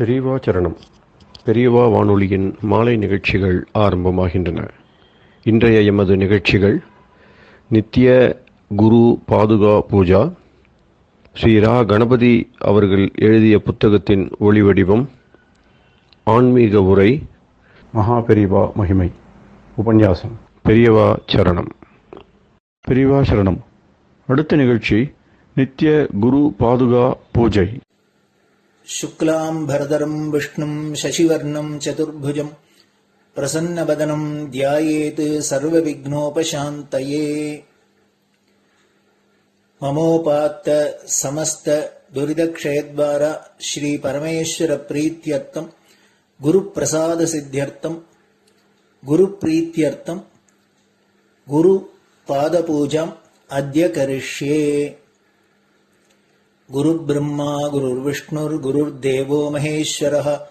பெரியவா சரணம். பெரியவா வானொலியின் மாலை நிகழ்ச்சிகள் ஆரம்பமாகின்றன. இன்றைய எமது நிகழ்ச்சிகள் நித்திய குரு பாதுகா பூஜா, ஸ்ரீ ரா கணபதி அவர்கள் எழுதிய புத்தகத்தின் ஒளிவடிவம், ஆன்மீக உரை, மகா பெரியவா மகிமை, உபன்யாசம். பெரியவா சரணம். பெரியவா சரணம். அடுத்த நிகழ்ச்சி நித்திய குரு பாதுகா பூஜை. शुक्लां भरदरं विष्णुं शशिवर्णं चतुर्भुजं प्रसन्नवदनं ध्यायेत् सर्वविघ्नोपशान्तये। ममोपात्त समस्त दुरितक्षयद्वारा श्री परमेश्वर प्रीत्यर्थं गुरुप्रसाद सिद्ध्यर्थं गुरुप्रीत्यर्थं गुरुपादपूजाम् अद्य करिष्ये। गुरुर्ब्रह्मा गुरुर्विष्णुर्गुरुर्देवो महेश्वरः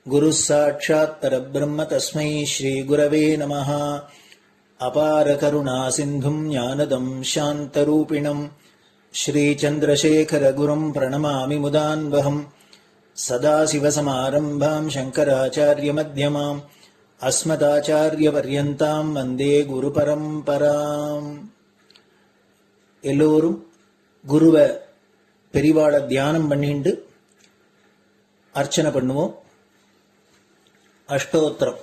गुरुः साक्षात् परब्रह्म तस्मै श्रीगुरवे नमः। अपारकरुणासिन्धुं ज्ञानदं शान्तरूपिणं श्रीचन्द्रशेखरगुरुं प्रणमामि मुदान्वहम्। सदाशिवसमारम्भां शङ्कराचार्यमध्यमाम् अस्मदाचार्यपर्यन्तां वन्दे गुरुपरम्पराम्. எல்லோரும் குருவை பெரிவாளை தியானம் பண்ணிண்டு அர்ச்சனை பண்ணுவோம். அஷ்டோத்திரம்.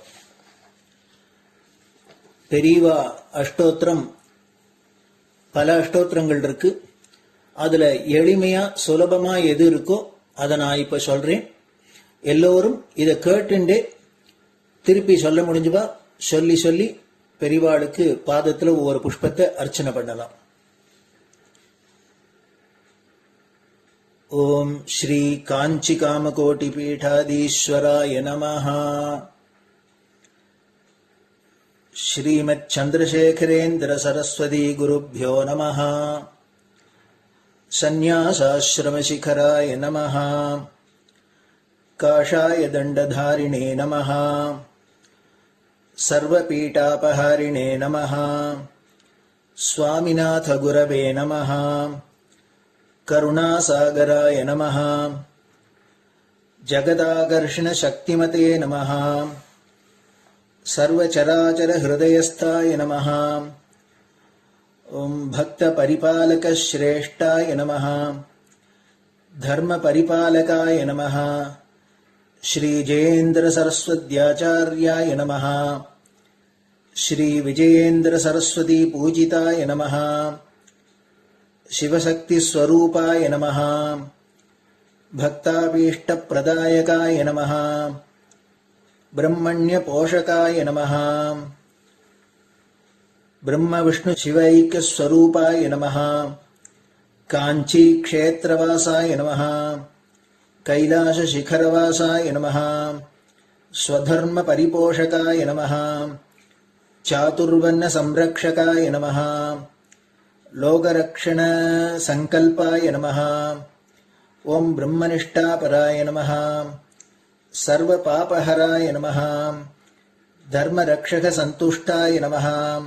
பெரியவா அஷ்டோத்திரம் பல அஷ்டோத்திரங்கள் இருக்கு. அதுல எளிமையா சுலபமா எது இருக்கோ அதை நான் இப்ப சொல்றேன். எல்லோரும் இதை கேட்டுண்டே திருப்பி சொல்ல முடிஞ்சுவா சொல்லி சொல்லி பெரிவாளுக்கு பாதத்துல ஒவ்வொரு புஷ்பத்தை அர்ச்சனை பண்ணலாம். ओम श्री कांची कामकोटि पीठाधीश्वराय नमः. श्रीमत् चंद्रशेखरेन्द्र सरस्वती गुरुभ्यो नमः. संन्यासाश्रम शिखराय नमः. काषाय दंडधारिणे नमः. सर्वपीठापहारिणे नमः. स्वामिनाथ गुरवे नमः. करुणासागराय नमः. जगदाकर्षण शक्तिमते नमः. सर्वचराचर हृदयस्थाय नमः. ओम भक्त परिपालक श्रेष्ठाय नमः. धर्म परिपालकाय नमः. श्री जयेन्द्र सरस्वत्याचार्याय नमः. श्री विजयेन्द्र सरस्वती पूजिताय नमः. शिवशक्ति स्वरूपाय नमः. भक्ताभीष्ट प्रदायकाय नमः. ब्रह्मण्य पोषकाय नमः. ब्रह्म विष्णु शिवैक्य स्वरूपाय नमः. कांची क्षेत्रवासाय नमः. कैलाश शिखरवासाय नमः. स्वधर्म परिपोषकाय नमः. चातुर्वर्ण संरक्षकाय नमः. लोकरक्षण संकल्पाय नमः. ओम ब्रह्मनिष्ठापराय नमः. सर्वपापहराय नमः. धर्मरक्षक संतुष्टाय नमः.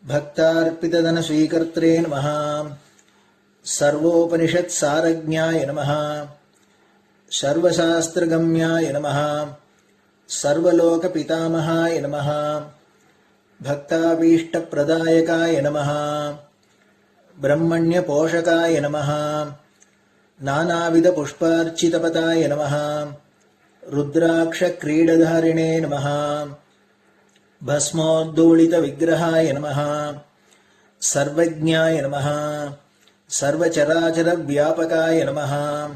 भक्तार्पितधन स्वीकर्त्रे नमः. सर्वोपनिषत् सारज्ञाय नमः. सर्वशास्त्रगम्याय नमः. सर्वलोक पितामहाय नमः. भक्ताभीष्ट प्रदायकाय नमः. ब्रह्मण्य पोषकाय नमः. नानाविध पुष्पार्चितपताय नमः. रुद्राक्ष क्रीडधारिणे नमः. भस्मोद्दोलित विग्रहाय नमः. सर्वज्ञाय नमः. सर्वचराचर व्यापकाय नमः.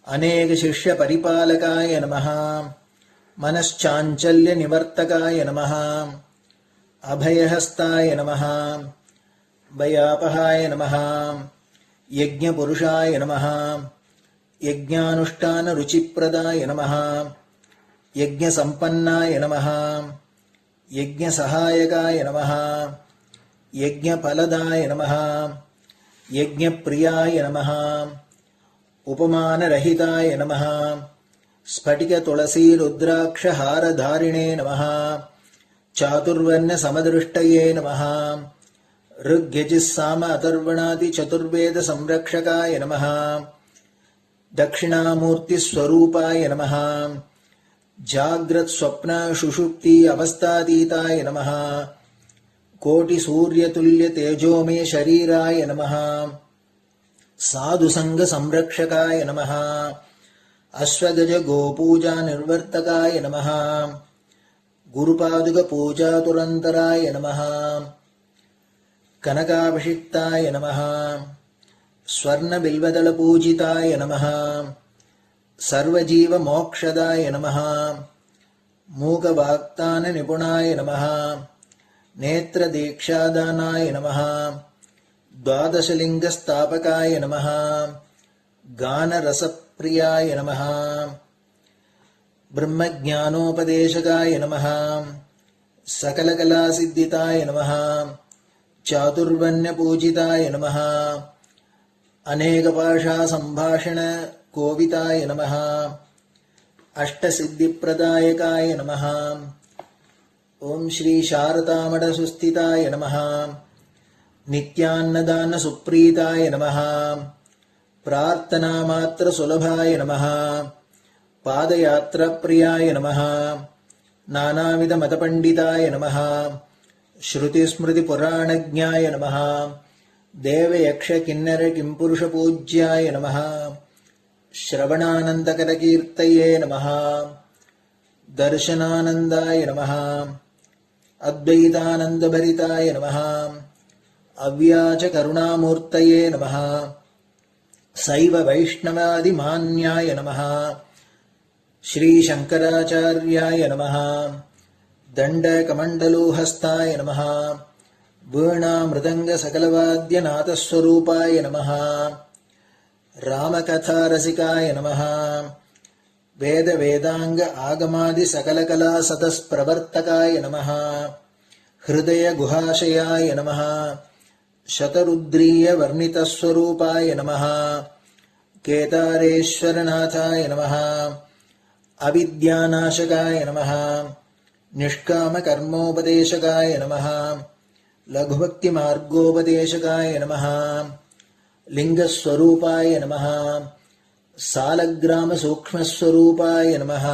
अनेक शिष्य परिपालकाय नमः. मनश्चाञ्चल्य निवर्तकाय नमः. अभयहस्ताय नमः. भयापहाय नमः. यज्ञपुरुषाय नमः. यज्ञानुष्ठान रुचिप्रदाय नमः. यज्ञसम्पन्नाय नमः. यज्ञसहायकाय नमः. यज्ञफलदाय नमः. यज्ञप्रियाय नमः. उपमानरहिताय नमः. स्फटिक तुलसी रुद्राक्ष हारधारिणे नमः. चातुर्वर्ण समदृष्टये नमः. ऋग्यजुस्साम अथर्वणादि चतुर्वेद संरक्षकाय नमः. दक्षिणामूर्तिस्वरूपाय नमः जाग्रत् स्वप्न सुषुप्ति अवस्थातीताय नमः कोटिसूर्यतुल्यतेजोमय शरीराय नमः साधुसङ्गसंरक्षकाय नमः अश्वगज गोपूजा निर्वर्तकाय नमः गुरुपादुकपूजातुरन्तराय नमः कनकाभिषिक्ताय नमः स्वर्णबिल्वदलपूजिताय नमः सर्वजीवमोक्षदाय नमः मूकवाक्ताननिपुणाय नमः नेत्रदीक्षादानाय नमः द्वादशलिङ्गस्थापकाय नमः गानरसप्रियाय नमः ब्रह्मज्ञानोपदेशकाय नमः सकलकलासिद्धिताय नमः चातुर्वर्ण्यपूजिताय नमः अनेकभाषासम्भाषण कोविताय नमः अष्टसिद्धिप्रदायकाय नमः ओम श्री शारदामठसुस्थिताय नमः नित्यान्नदानसुप्रीताय नमः प्रार्थनामात्रसुलभाय नमः पादयात्राप्रियाय नमः नानाविधमतपण्डिताय नमः श्रुतिस्मृतिपुराणज्ञाय नमः देवयक्षकिन्नरकिंपुरुषपूज्याय नमः श्रवणानन्दकरकीर्तये नमः दर्शनानन्दाय नमः अद्वैतानन्दभरिताय नमः अव्याजकरुणामूर्तये नमः शैव वैष्णवादिमान्याय नमः श्रीशङ्कराचार्याय नमः दण्डकमण्डलोहस्ताय नमः वीणामृदङ्गसकलवाद्यनाथस्वरूपाय नमः रामकथारसिकाय नमः वेदवेदाङ्ग आगमादिसकलकलासतस्प्रवर्तकाय नमः हृदयगुहाशयाय नमः शतरुद्रीयवर्णितस्वरूपाय नमः केदारेश्वरनाथाय नमः अविद्यानाशकाय नमः निष्कामकर्मोपदेशकाय नमः लघुभक्तिमार्गोपदेशकाय नमः लिङ्गस्वरूपाय नमः सालग्रामसूक्ष्मस्वरूपाय नमः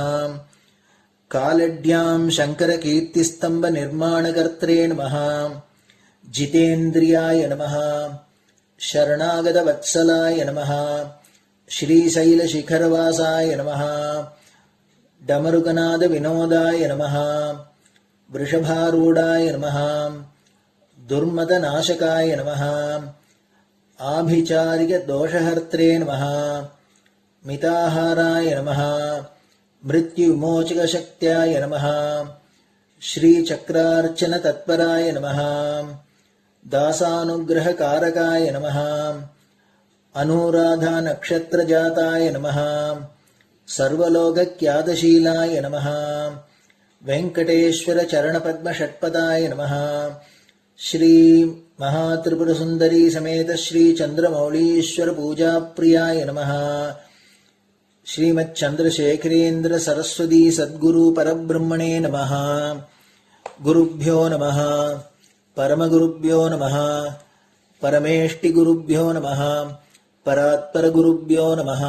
कालड्यां शङ्करकीर्तिस्तम्भनिर्माणकर्त्रे नमः जितेन्द्रियाय नमः शरणागतवत्सलाय नमः श्रीशैलशिखरवासाय नमः डमरुकनादविनोदाय नमः वृषभारूढाय नमः दुर्मदनाशकाय नमः आभिचारिकदोषहर्त्रे नमः मिताहाराय नमः मृत्युविमोचकशक्त्याय नमः श्रीचक्रार्चनतत्पराय नमः दासानुग्रहकारकाय नमः अनुराधानक्षत्रजाताय नमः सर्वलोकख्यातशीलाय नमः वेङ्कटेश्वरचरणपद्मषट्पदाय नमः श्री महात्रिपुरसुन्दरी समेत श्री चन्द्रमौलीश्वर पूजाप्रियाय नमः श्रीमच्चन्द्रशेखरेन्द्र सरस्वती सद्गुरु परब्रह्मणे नमः गुरुभ्यो नमः परमगुरुभ्यो नमः परमेष्टिगुरुभ्यो नमः परात्परगुरुभ्यो नमः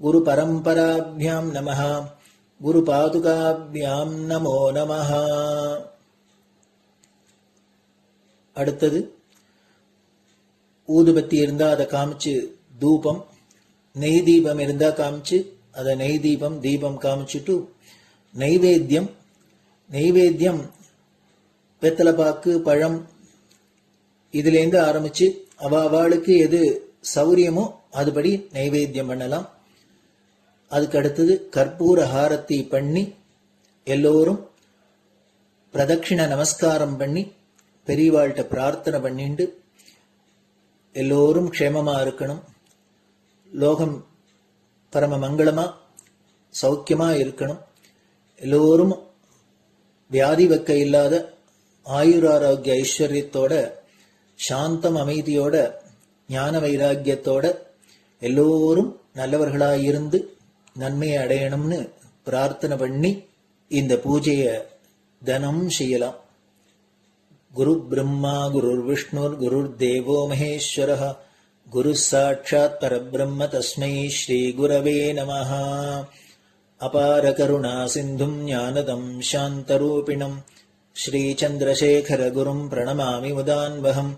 गुरुपरम्पराभ्यां नमः गुरुपादुकाभ्यां नमो नमः. அடுத்தது ஊதுபத்தி இருந்தா அதை காமிச்சு தூபம், நெய் தீபம் இருந்தா காமிச்சு அதை நெய் தீபம் தீபம் காமிச்சுட்டு நைவேத்தியம் வெத்தலைப்பாக்கு பழம் இதுலேருந்து ஆரம்பிச்சு அவளுக்கு எது சௌரியமோ அதுபடி நைவேத்தியம் பண்ணலாம். அதுக்கு அடுத்தது கற்பூர ஹாரத்தி பண்ணி எல்லோரும் பிரதட்சிண நமஸ்காரம் பண்ணி பெரியவாள்கிட்ட பிரார்த்தனை பண்ணிண்டு எல்லோரும் க்ஷேமமா இருக்கணும், லோகம் பரம மங்களமா சௌக்கியமா இருக்கணும், எல்லோரும் வியாதி வெக்க இல்லாத ஆயுராரோக்கிய ஐஸ்வர்யத்தோட சாந்தம் அமைதியோட ஞான வைராக்கியத்தோட எல்லோரும் நல்லவர்களாயிருந்து நன்மையை அடையணும்னு பிரார்த்தனை பண்ணி இந்த பூஜையை தினம் செய்யலாம். குரு பிரம்மா குருர் விஷ்ணுர் குருர் தேவோ மகேஸ்வரः குரு சாட்சாத் பரபிரம்ம தஸ்மை ஸ்ரீ குரவே நமஹ. அபார கருணா சிந்தும் ஞானதம் சாந்தரூபிணம் ஸ்ரீ சந்திரசேகர குரும் பிரணமாமி முதான்வகம்.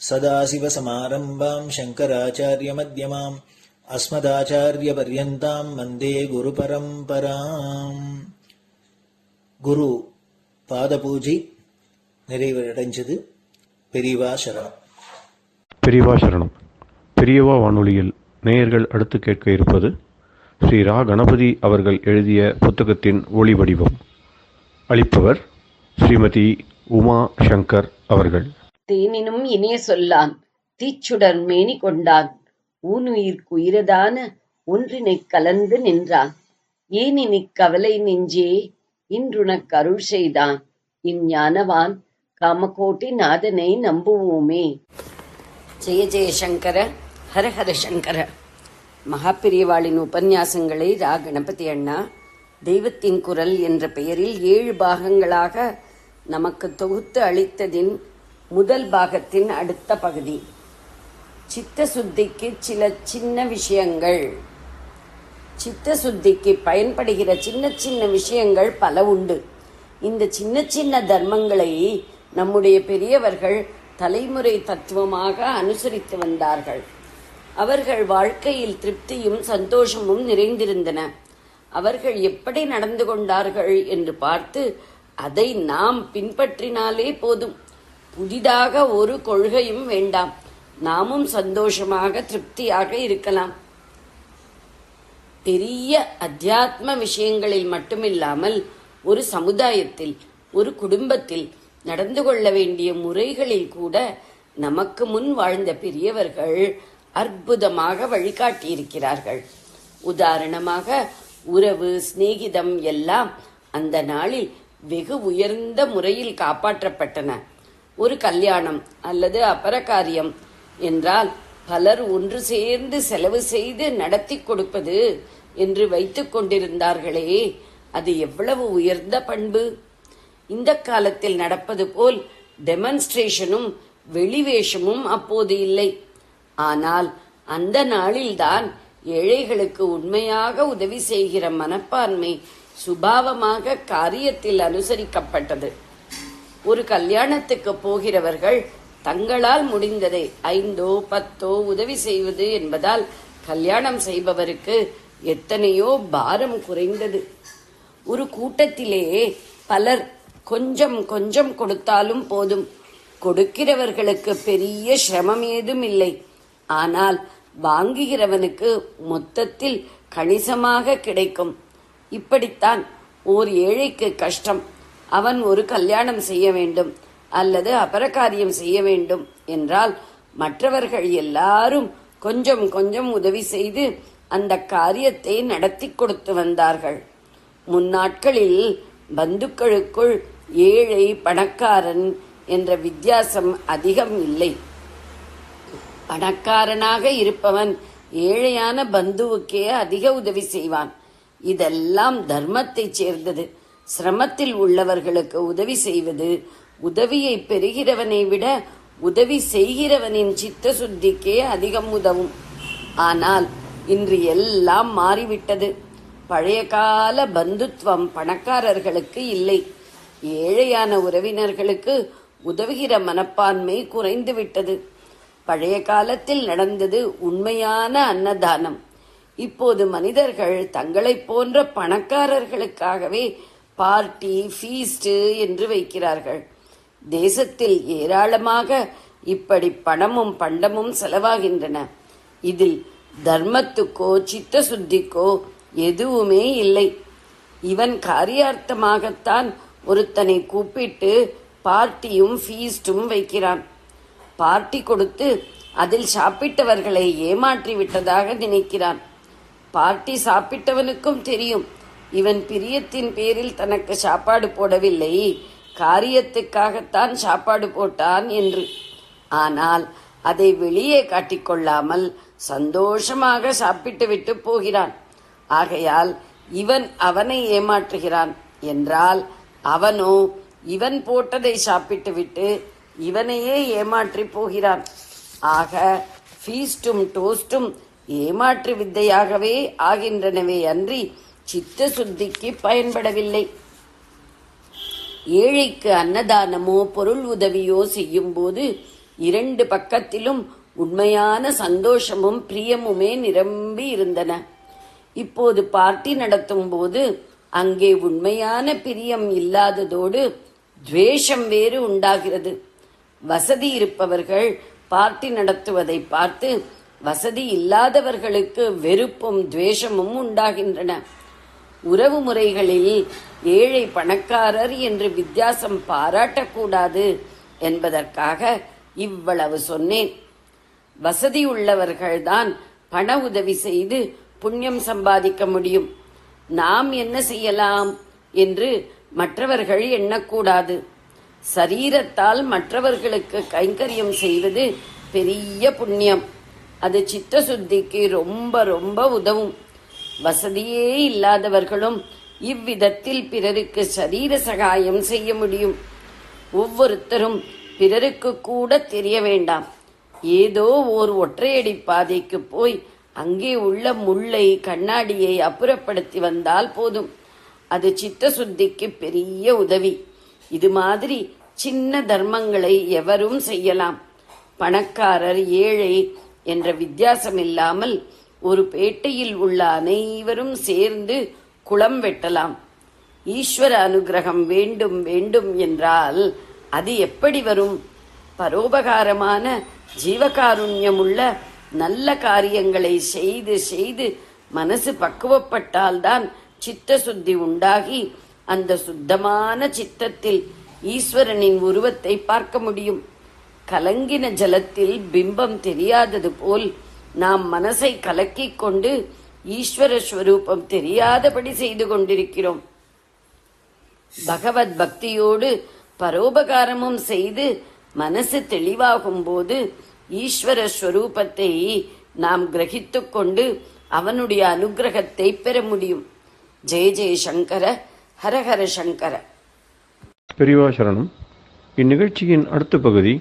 சதாசிவசமாரம்பாம் சங்கராச்சாரிய மத்யமாம் அஸ்மதாச்சாரிய பர்யந்தாம் வந்தே குரு பரம்பராம். குரு பாத பூஜை நிறைவடைஞ்சது. பெரியவா சரணம். பெரியவா சரணம். பெரியவா வானொலியில் நேயர்கள் அடுத்து கேட்க இருப்பது ஸ்ரீ ரா கணபதி அவர்கள் எழுதிய புத்தகத்தின் ஒளி வடிவம். அளிப்பவர் ஸ்ரீமதி உமா சங்கர் அவர்கள். தேனினும் இனிய சொல்லான் தீச்சுடர் மேனி கொண்டான் ஊனுயிர்க்கு உயிரதான ஒன்றினைக் கலந்து நின்றான் ஏனினிக் கவலை நெஞ்சே இன்றுனக் அருள் செய்தான் இஞ்ஞானவான் காமகோட்டி நாதனை நம்புவோமே. ஜெய ஜெயசங்கர ஹர ஹர சங்கர. மகாபெரியவாளின் உபன்யாசங்களை ரா கணபதி அண்ணா தெய்வத்தின் குரல் என்ற பெயரில் 7 பாகங்களாக நமக்கு தொகுத்து அளித்ததின் முதல் பாகத்தின் அடுத்த பகுதி. சித்த சுத்திக்கு சில சின்ன விஷயங்கள். சித்த சுத்திக்கு பயன்படுகிற சின்ன சின்ன விஷயங்கள் பல உண்டு. இந்த சின்ன சின்ன தர்மங்களை நம்முடைய பெரியவர்கள் தலைமுறை தத்துவமாக அனுசரித்து வந்தார்கள். அவர்கள் வாழ்க்கையில் திருப்தியும் சந்தோஷமும் நிறைந்திருந்தன. அவர்கள் எப்படி நடந்து கொண்டார்கள் என்று பார்த்து அதை நாம் பின்பற்றினாலே போதும். புதிதாக ஒரு கொள்கையும் வேண்டாம். நாமும் சந்தோஷமாக திருப்தியாக இருக்கலாம். பெரிய அத்தியாத்ம விஷயங்களில் மட்டுமில்லாமல் ஒரு சமுதாயத்தில், ஒரு குடும்பத்தில் நடந்து கொள்ள வேண்டிய முறைகளில் கூட நமக்கு முன் வாழ்ந்த பெரியவர்கள் அற்புதமாக வழிகாட்டியிருக்கிறார்கள். உதாரணமாக உறவு, சிநேகிதம் எல்லாம் அந்த நாளில் வெகு உயர்ந்த முறையில் காப்பாற்றப்பட்டன. ஒரு கல்யாணம் அல்லது அபரகாரியம் என்றால் பலர் ஒன்று சேர்ந்து செலவு செய்து நடத்தி கொடுப்பது என்று வைத்துக் கொண்டிருந்தார்களே, அது எவ்வளவு உயர்ந்த பண்பு! இந்த காலத்தில் நடப்பது போல் டெமான்ஸ்ட்ரேஷனும் வெளிவேஷமும் அப்போது இல்லை. ஆனால் அந்த நாளில்தான் ஏழைகளுக்கு உண்மையாக உதவி செய்கிற மனப்பான்மை சுபாவமாக காரியத்தில் அனுசரிக்கப்பட்டது. ஒரு கல்யாணத்துக்கு போகிறவர்கள் தங்களால் முடிந்ததை 5 10 உதவி செய்வது என்பதால் கல்யாணம் செய்பவருக்கு எத்தனையோ பாரம் குறைந்தது. ஒரு கூட்டத்திலே பலர் கொஞ்சம் கொஞ்சம் கொடுத்தாலும் போதும். கொடுக்கிறவர்களுக்கு பெரிய சிரமம் ஏதும் இல்லை. ஆனால் வாங்குகிறவனுக்கு மொத்தத்தில் கணிசமாக கிடைக்கும். இப்படித்தான் ஓர் ஏழைக்கு கஷ்டம். அவன் ஒரு கல்யாணம் செய்ய வேண்டும் அல்லது அபரகாரியம் செய்ய வேண்டும் என்றால் மற்றவர்கள் எல்லாரும் கொஞ்சம் கொஞ்சம் உதவி செய்து அந்த காரியத்தை நடத்தி கொடுத்து வந்தார்கள். முன்னாட்களில் பந்துக்களுக்குள் ஏழை பணக்காரன் என்ற வித்தியாசம் அதிகம் இல்லை. பணக்காரனாக இருப்பவன் ஏழையான பந்துவுக்கே அதிக உதவி செய்வான். இதெல்லாம் தர்மத்தைச் சேர்ந்தது. சிரமத்தில் உள்ளவர்களுக்கு உதவி செய்வது உதவியை பெறுகிறவனை விட உதவி செய்கிறவனின் சித்த சுத்திக்கே அதிகம் உதவும். ஆனால் இன்று எல்லாம் மாறிவிட்டது. பழைய கால பந்துத்துவம் பணக்காரர்களுக்கு இல்லை. ஏழையான உறவினர்களுக்கு உதவுகிற மனப்பான்மை குறைந்து விட்டது. பழைய காலத்தில் நடந்தது உண்மையான அன்னதானம். இப்போது மனிதர்கள் தங்களைப் போன்ற பணக்காரர்களுக்காகவே பார்ட்டி, ஃபீஸ்ட் என்று வைக்கிறார்கள். தேசத்தில் ஏராளமாக இப்படி பணமும் பண்டமும் செலவாகின்றன. இதில் தர்மத்துக்கோ சித்த சுத்திக்கோ எதுவுமே இல்லை. இவன் காரியார்த்தமாகத்தான் ஒருத்தனை கூப்பிட்டு பார்ட்டியும் ஃபீஸ்டும் வைக்கிறான். பார்ட்டி கொடுத்து அதில் சாப்பிட்டவர்களை ஏமாற்றி விட்டதாக நினைக்கிறான். பார்ட்டி சாப்பிட்டவனுக்கும் தெரியும் இவன் பிரியத்தின் பேரில் தனக்கு சாப்பாடு போடவில்லை, காரியத்துக்காகத்தான் சாப்பாடு போட்டான் என்று. ஆனால் அதை வெளியே காட்டிக்கொள்ளாமல் சந்தோஷமாக சாப்பிட்டு விட்டு போகிறான். ஆகையால் இவன் அவனை ஏமாற்றுகிறான் என்றால் அவனோ இவன் போட்டதை சாப்பிட்டு விட்டு இவனையே ஏமாற்றி போகிறான். ஆக ஃபீஸ்டும் டோஸ்டும் ஏமாற்று வித்தையாகவே ஆகின்றனவே அன்றி சித்த சுத்திக்கு பயன்படவில்லை. ஏழைக்கு அன்னதானமோ பொருள் உதவியோ செய்யும் போது 2 பக்கத்திலும் உண்மையான சந்தோஷமும் பிரியமுமே நிரம்பி இருந்தன. இப்போது பார்ட்டி நடத்தும் போது அங்கே உண்மையான பிரியம் இல்லாததோடு துவேஷம் வேறு உண்டாகிறது. வசதி இருப்பவர்கள் பார்ட்டி நடத்துவதை பார்த்து வசதி இல்லாதவர்களுக்கு வெறுப்பும் துவேஷமும் உண்டாகின்றன. உறவு முறைகளில் ஏழை பணக்காரர் என்று வித்தியாசம் பாராட்டக்கூடாது என்பதற்காக இவ்வளவு சொன்னேன். வசதி உள்ளவர்கள்தான் பண உதவி செய்து புண்ணியம் சம்பாதிக்க முடியும். நாம் என்ன செய்யலாம் என்று மற்றவர்கள் எண்ணக்கூடாது. சரீரத்தால் மற்றவர்களுக்கு கைங்கரியம் செய்வது பெரிய புண்ணியம். அது சித்த சுத்திக்கு ரொம்ப ரொம்ப உதவும். வசதியே இல்லாதவர்களும் இவ்விதத்தில் பிறருக்கு சரீர சகாயம் செய்ய முடியும். ஒவ்வொருத்தரும் பிறருக்கு கூட தெரிய வேண்டாம். ஏதோ ஓர் ஒற்றையடி பாதைக்கு போய் அங்கே உள்ள முள்ளை கண்ணாடியை அப்புறப்படுத்தி வந்தால் போதும். அது சித்த சுத்திக்கு பெரிய உதவி. இது மாதிரி சின்ன தர்மங்களை எவரும் செய்யலாம். பணக்காரர் ஏழை என்ற வித்தியாசம் இல்லாமல் ஒரு பேட்டையில் உள்ள அனைவரும் சேர்ந்து குளம் வெட்டலாம். ஈஸ்வர அனுகிரகம் வேண்டும் வேண்டும் என்றால் அது எப்படி வரும்? பரோபகாரமான ஜீவகாருண்யமுள்ள நல்ல காரியங்களை செய்து செய்து மனசு பக்குவப்பட்டால்தான் சித்த சுத்தி உண்டாகி அந்த சுத்தமான சித்தத்தில் ஈஸ்வரனின் உருவத்தை பார்க்க முடியும். கலங்கின ஜலத்தில் பிம்பம் தெரியாதது போல் நாம் மனசை கலக்கிக் கொண்டு ஈஸ்வர ஸ்வரூபம் தெரியாதபடி செய்து கொண்டிருக்கிறோம். பகவத் பக்தியோடு பரோபகாரமும் செய்து மனசு தெளிவாகும் போது ஈஸ்வர ஸ்வரூபத்தை நாம் கிரகித்துக் கொண்டு அவனுடைய அனுகிரகத்தை பெற முடியும். ஜெய ஜெய சங்கர, ஹரஹர சங்கர. பெரியவா சரணம். இந்நிகழ்ச்சியின் அடுத்த பகுதி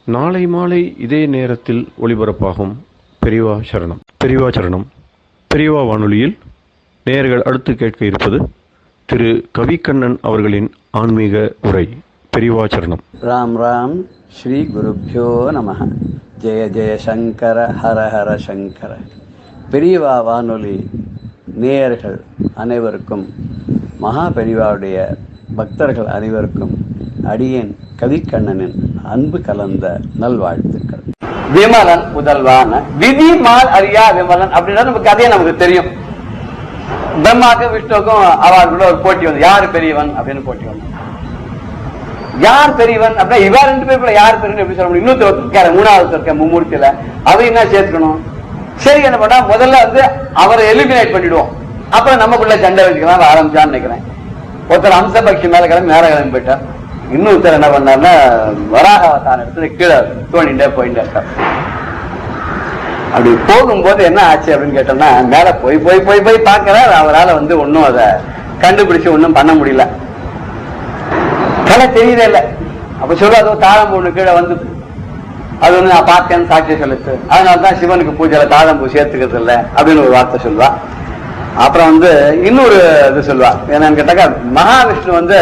நாளை மாலை இதே நேரத்தில் ஒளிபரப்பாகும். பெரியவா சரணம். பெரியவா சரணம். பெரியவா வானொலியில் நேயர்கள் அடுத்து கேட்க இருப்பது திரு கவிக்கண்ணன் அவர்களின் ஆன்மீக உரை. பெரியவா சரணம். ராம் ராம். ஸ்ரீ குருப்யோ நமஹ. ஜெய ஜெய சங்கர, ஹர ஹர சங்கர. பெரியவா வானொலி நேயர்கள் அனைவருக்கும், மகா பெரியவாவுடைய பக்தர்கள் அனைவருக்கும் அடியேன் கவிக்கண்ணனின் அன்பு கலந்த நல்வாழ்த்துக்கள். விமலன் முதல்வான விதி மால் அறியா விமலன் அப்படின்னா நம்ம கதையை நமக்கு தெரியும். பிரம்மாக்கு விஷ்ணுக்கும் அவர்களுக்குள்ள ஒரு போட்டி வந்து யாரு பெரியவன் அப்படின்னு போட்டி வந்து, யார் பெரியவன் அப்படின்னா இவா 2 பேருக்குள்ள யார் பெரியவன் எப்படி சொல்ல முடியும்? இன்னொருத்தர் மூணாவது இருக்க மும்மூர்த்தியில அவ என்ன சேர்த்துக்கணும். சரி, என்ன பண்ணா முதல்ல வந்து அவரை எலிமினேட் பண்ணிடுவோம், அப்புறம் நமக்குள்ள சண்டை வச்சுக்கலாம் ஆரம்பிச்சான்னு நினைக்கிறேன். ஒருத்தர் அம்சபக்ஷி மேல கிளம்பி நேரம் கிளம்பி போயிட்டார். இன்னொருத்தர் என்ன பண்ணாருன்னா வராக அவதாரம் எடுத்து கீழே தோண்டிண்டே போயிட்டே இருக்கார். அப்படி போகும்போது என்ன ஆச்சு அப்படின்னு கேட்டோம்னா, மேல போய் போய் போய் போய் பார்க்கிறார். அவரால் வந்து ஒன்னும் அதை கண்டுபிடிச்சு ஒன்னும் பண்ண முடியல. கலை தெரியல இல்லை. அப்ப சொல்ல அதோ தாழம்பூ ஒண்ணு கீழே வந்து அது வந்து நான் பார்த்தேன்னு சாட்சியை சொல்லுச்சு. அதனாலதான் சிவனுக்கு பூஜையில தாழம்பூ சேர்த்துக்கிறது இல்லை அப்படின்னு ஒரு வார்த்தை சொல்லுவா. அப்புறம் வந்து இன்னொரு இது சொல்லுவா, என்னன்னு கேட்டாக்கா மகாவிஷ்ணு வந்து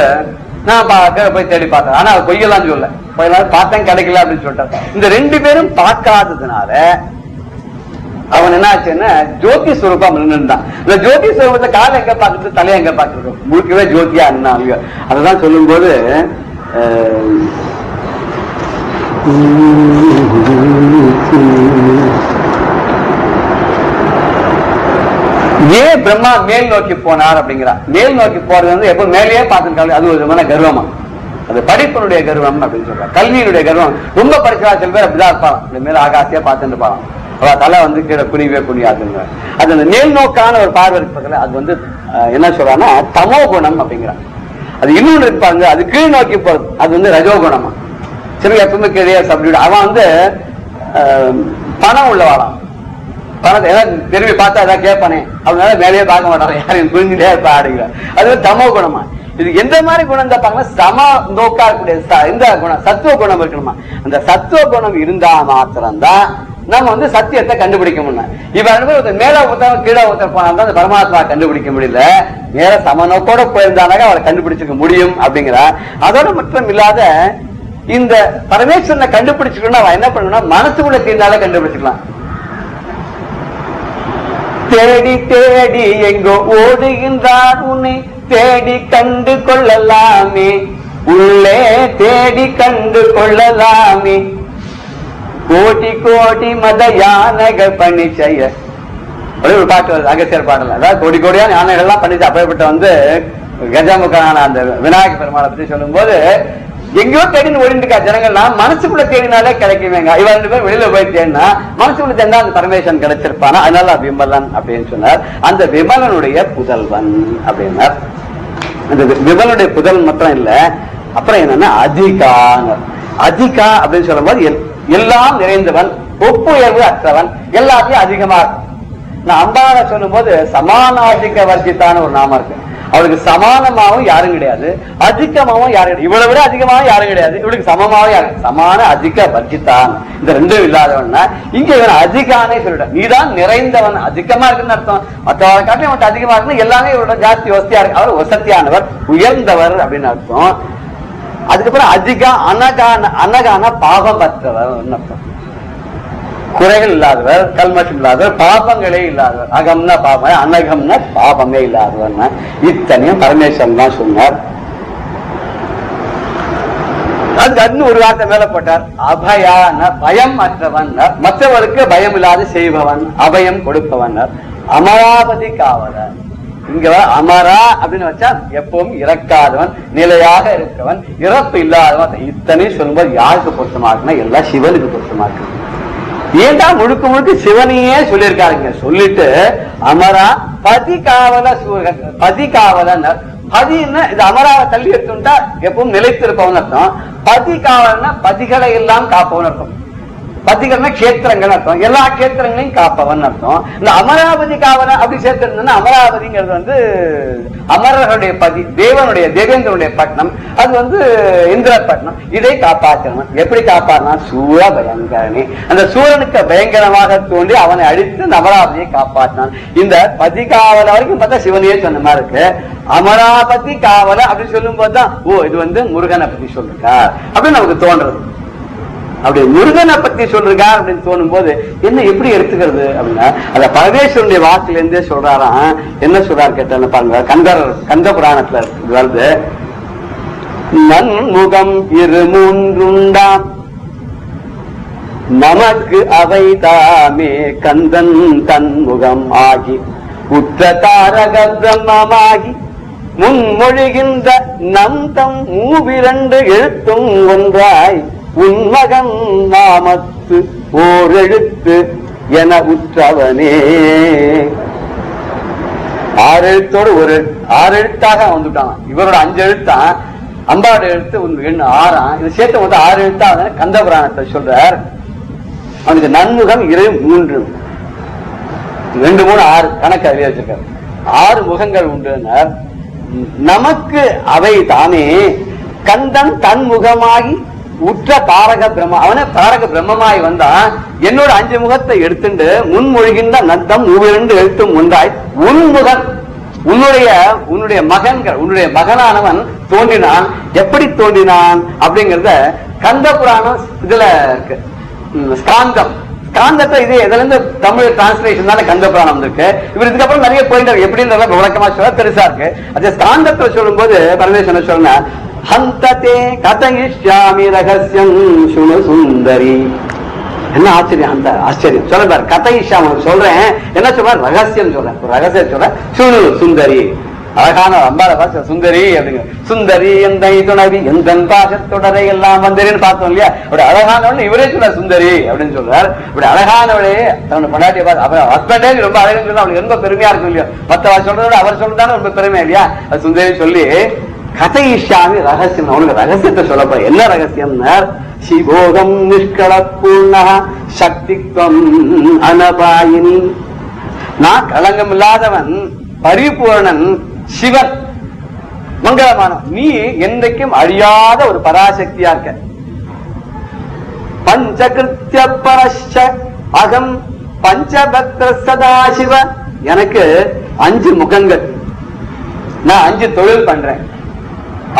நான் போய் தேடி பார்த்தேன், ஆனா பொய்யெல்லாம் சொல்ல, பொய்யெல்லாம் பார்த்தேன் கிடைக்கல அப்படின்னு சொல்லிட்டாரு. இந்த 2 பேரும் பார்க்காததுனால அவன் என்ன ஆச்சுன்னா ஜோதி ஸ்வரூபம் இருந்தான். இந்த ஜோதி ஸ்வரூபத்தை காலை எங்க பார்த்துட்டு தலையை எங்க பார்த்துருக்கோம், முழுக்கவே ஜோதியா இருந்தாங்க. அததான் சொல்லும் போது ஏன் பிரம்மா மேல் நோக்கி போனார் அப்படிங்கிறார். மேல் நோக்கி போறது வந்து எப்ப மேலேயே பார்த்துருக்காங்க, அது ஒரு விதமான கர்வமா, அது படிப்பினுடைய கர்வம் அப்படின்னு சொல்றாங்க. கல்வியினுடைய கர்வம். ரொம்ப படிச்சா சில பேர் அப்படிதான் இருப்பாங்க, இந்த மேல ஆகாசியா பார்த்துட்டு இருப்பாங்க, அவ தலை வந்து கீழே குனிவே குனியாதுங்க. அது அந்த மேல் நோக்கான ஒரு பார்வை இருப்பதில்ல, அது வந்து என்ன சொல்றாங்கன்னா தமோ குணம் அப்படிங்கிறாங்க. அது இன்னொன்று இருப்பாங்க, அது கீழ் நோக்கி போறது, அது வந்து ரஜோகுணமா. சரி, எப்பவுமே கீழே சப்டியூட். அவன் வந்து பணம் உள்ளவாளாம், பணத்தை ஏதாவது திரும்பி பார்த்தா ஏதாவது கேட்பானே, அவனால மேலேயே பார்க்க மாட்டாங்க, யாரையும் புரிஞ்சுட்டே இருப்பா அப்படிங்கிற. அது தமோ குணமா. இது எந்த மாதிரி குணம் பார்ப்பாங்கன்னா சம நோக்கா இருக்கக்கூடிய இந்த குணம் சத்துவ குணம் இருக்கணுமா. அந்த சத்துவ குணம் இருந்தா மாத்திரம்தான் நம்ம சத்தியத்தை கண்டுபிடிக்க முடியும். இவன் மேல ஒருத்தவங்க கீழே ஒருத்தர் போனா அந்த பரமாத்மா கண்டுபிடிக்க முடியல. நேர சமநோக்கோட போயிருந்தாங்க அவளை கண்டுபிடிச்சிக்க முடியும் அப்படிங்கிறா. அதோட மட்டும் இல்லாத இந்த பரமேஸ்வரனை கண்டுபிடிச்சுக்கணும் அவன் என்ன பண்ணணும்னா மனசுக்குள்ள தீர்ந்தாலே கண்டுபிடிச்சுக்கலாம். தேடி தேடி எங்கோ ஓடுகின்றார் உன்னை தேடி கண்டு கொள்ளலாமே, உள்ளே தேடி கண்டு கொள்ளலாமே, கோடி கோடி மத யானைகள் பண்ணி செய்ய ஒரு பாட்டு வருது அகசியர் பாடல. அதாவது கோடி கோடியான யானைகள்லாம் பண்ணிச்சு. அப்பேற்பட்ட கஜமுகனான அந்த விநாயக பெருமாளை பத்தி சொல்லும் போது எங்கேயோ தேடின்னு ஓடிட்டு ஜனங்கள்லாம் மனசுக்குள்ள தேடினாலே கிடைக்குமேங்க. இவ 2 பேரும் வெளியில போய் தேடினா மனசுக்குள்ள தேடினா அந்த பரமேஸ்வரன் கிடைச்சிருப்பானா. அதனால விமலன் அப்படின்னு சொன்னார். அந்த விமலனுடைய புதல்வன் அப்படின்னார். அந்த விமலனுடைய புதல்வன் மட்டும் இல்ல, அப்புறம் என்னன்னா அதிகாங்க. அதிகா அப்படின்னு சொல்லும் போது எல்லாம் நிறைந்தவன், ஒப்புயர்வு அற்றவன், எல்லாத்தையும் அதிகமா இருக்கும். நான் அம்பாவை சொல்லும் போது சமானாதிக வர்ஜித்தான ஒரு நாமம் இருக்கு. அவளுக்கு சமானமாவும் யாரும் கிடையாது, அதிகமாவும் யாரும் கிடையாது. இவளை விட அதிகமாவும் யாரும் கிடையாது, இவளுக்கு சமமாவும் யாரும். சமான அதிக வர்ஜித்தான், இந்த 2 இல்லாதவன்னா இங்க இவன் அதிகானே சொல்லிட. நீதான் நிறைந்தவன், அதிகமா இருக்குன்னு அர்த்தம். மற்றவரை காட்டி அவன் அதிகமா இருக்குன்னு எல்லாமே இவரோட ஜாஸ்தி வசதியா இருக்கு. அவர் வசதியானவர், உயர்ந்தவர் அப்படின்னு அர்த்தம். அதுக்கப்புறம் அதிகா அனகான பாவம் பற்றவர் அர்த்தம். குறைகள் இல்லாதவர், கல்மஷம் இல்லாதவர், பாபங்களே இல்லாதவர். அகம்னா பாபம், அனகம்னா பாபமே இல்லாதவர். இத்தனையும் பரமேஸ்வரன் தான் சொன்னார். அதுக்கு ஒரு வார்த்தை மேல போட்டார். அபயான பயம் அற்றவன், மற்றவருக்கு பயம் இல்லாத செய்பவன், அபயம் கொடுப்பவன். அமராவதி காவலன். இங்க அமரா அப்படின்னு வச்சா எப்பவும் இறக்காதவன், நிலையாக இருக்கவன், இறப்பு இல்லாதவன். இத்தனையும் சொல்லும்போது யாருக்கு பொருத்தமா இருக்குன்னா எல்லாம் சிவனுக்கு பொருத்தமா இருக்கு. ஏண்டா முழுக்க முழுக்க சிவனையே சொல்லியிருக்காருங்க. சொல்லிட்டு அமரா பதி காவல சூரன், பதி காவலன். பதின்னா இது அமராவை தள்ளி எடுத்துட்டா எப்பவும் நிலைத்து இருப்பவன் அர்த்தம். பதி காவலன்னா பதிகளை எல்லாம் காப்பவன் அர்த்தம். பதிகள்னா கேத்திரங்கள் அர்த்தம். எல்லா கேத்திரங்களையும் காப்பவன் அர்த்தம். இந்த அமராவதி காவலன் அப்படி சேர்த்திருந்தா அமராவதிங்கிறது அமரர்களுடைய பதி, தேவேந்திரனுடைய பட்டணம். அது இந்திரப்பட்டினம். இதை காப்பாற்றணும். எப்படி காப்பாற்றினா சூர பயங்கரனே, அந்த சூரனுக்கு பயங்கரமாக தோண்டி அவனை அழித்து அந்த அமராவதியை காப்பாற்றினான். இந்த பதி காவல வரைக்கும் பார்த்தா சிவனையே சொன்ன மாதிரி இருக்கு. அமராவதி காவல அப்படின்னு சொல்லும் போதுதான் இது முருகனை பத்தி சொல்லிருக்கார் அப்படின்னு நமக்கு தோன்றது. அப்படி முருகனை பத்தி சொல்றார் அப்படின்னு தோணும் போது என்ன எப்படி எடுத்துக்கிறது அப்படின்னா அந்த பரமேஸ்வரனுடைய வாக்குல இருந்தே சொல்றாராம். என்ன சொல்றாரு கேட்டான்னு பாருங்க. கந்த புராணத்துல வருது. நன்முகம் 2 நமக்கு அவை தாமே கந்தன் தன்முகம் ஆகி உற்ற தாரக பிரம்மமாகி முன்மொழிகின்ற நம் தம் 2 எழுத்தும் ஒன்றாய் உன்மகன் நாமத்து ஓர் எழுத்து என உற்றவனே. 6 எழுத்தோடு 6 எழுத்தாக வந்துட்டான். இவரோட 5 எழுத்தான், அம்பாவோட எழுத்து 6 இது சேர்த்து 6 எழுத்தா கந்த புராணத்தை சொல்றார். அவனுக்கு நன்முகம் 3 2 3 6 கணக்கு அறிய வச்சிருக்காரு. 6 முகங்கள் உண்டு. நமக்கு அவை தானே கந்தன் தன்முகமாகி உற்ற தாரக பிரம்ம, அவன தாரக பிரம்மமாய் வந்தா என்னோட 5 முகத்தை எடுத்துட்டு முன்மொழிகின்ற நத்தம் 2 எழுத்தும் ஒன்றாய் உன்முகன், உன்னுடைய மகன்கள், உன்னுடைய மகனானவன் தோன்றினான். எப்படி தோன்றினான் அப்படிங்கறத கந்த புராணம் இதுல இருக்கு. ஸ்காந்தத்தை இது எதுல இருந்து தமிழ் டிரான்ஸ்லேஷன் தானே கந்த புராணம் இருக்கு. இவர் இதுக்கப்புறம் நிறைய போயிட்டார். எப்படின்றத விளக்கமா சொல்ல பெருசா இருக்கு. அது ஸ்காந்தத்தை சொல்லும் போது பரமேஸ்வரன் சொன்ன ஹந்ததே கதயிஷ்யாமி ரகஸ்யம் சுனு சுந்தரி. என்ன ஆச்சரியம், அந்த ஆச்சரியம் சொல்ல பாரு. கதயிஷ்யாமி சொல்றேன், என்ன சொல்றேன், ரகசியம் சொல்றேன், ரகசியம் சொல்றேன். சுனு சுந்தரி, அழகான அம்பாள பாச சுந்தரி அப்படிங்க. சுந்தரி எந்த துணவி எந்த பாசத்தொடரை எல்லாம் வந்தேன்னு பார்த்தோம் இல்லையா. அப்படி அழகானவள் இவரே சொல்ற சுந்தரி அப்படின்னு சொல்றாரு. இப்படி அழகானவளே தன்னோட பொண்டாட்டியை பார்த்து அப்புறம் ஹஸ்பண்டே ரொம்ப அழகுன்னு சொன்னா அவளுக்கு ரொம்ப பெருமையா இருக்கும் இல்லையா. மற்றவ சொல்றதோட அவர் சொல்றதானே ரொம்ப பெருமை இல்லையா. அது சுந்தரி சொல்லி கதையிஷாமி ரகசியம், அவனுக்கு ரகசியத்தை சொல்லப்ப என்ன ரகசியம்னா சிவோகம் நிஷ்கள பூர்ண சக்தித்வம் அனபாயினி. நான் களங்கம் இல்லாதவன், பரிபூர்ணன், சிவன், மங்களமான நீ என்றைக்கும் அழியாத ஒரு பராசக்தியா இருக்க. பஞ்சகிருத்திய பரஷ அகம் பஞ்சபக்த சதாசிவ, எனக்கு 5 முகங்கள், நான் 5 தொழில் பண்றேன்.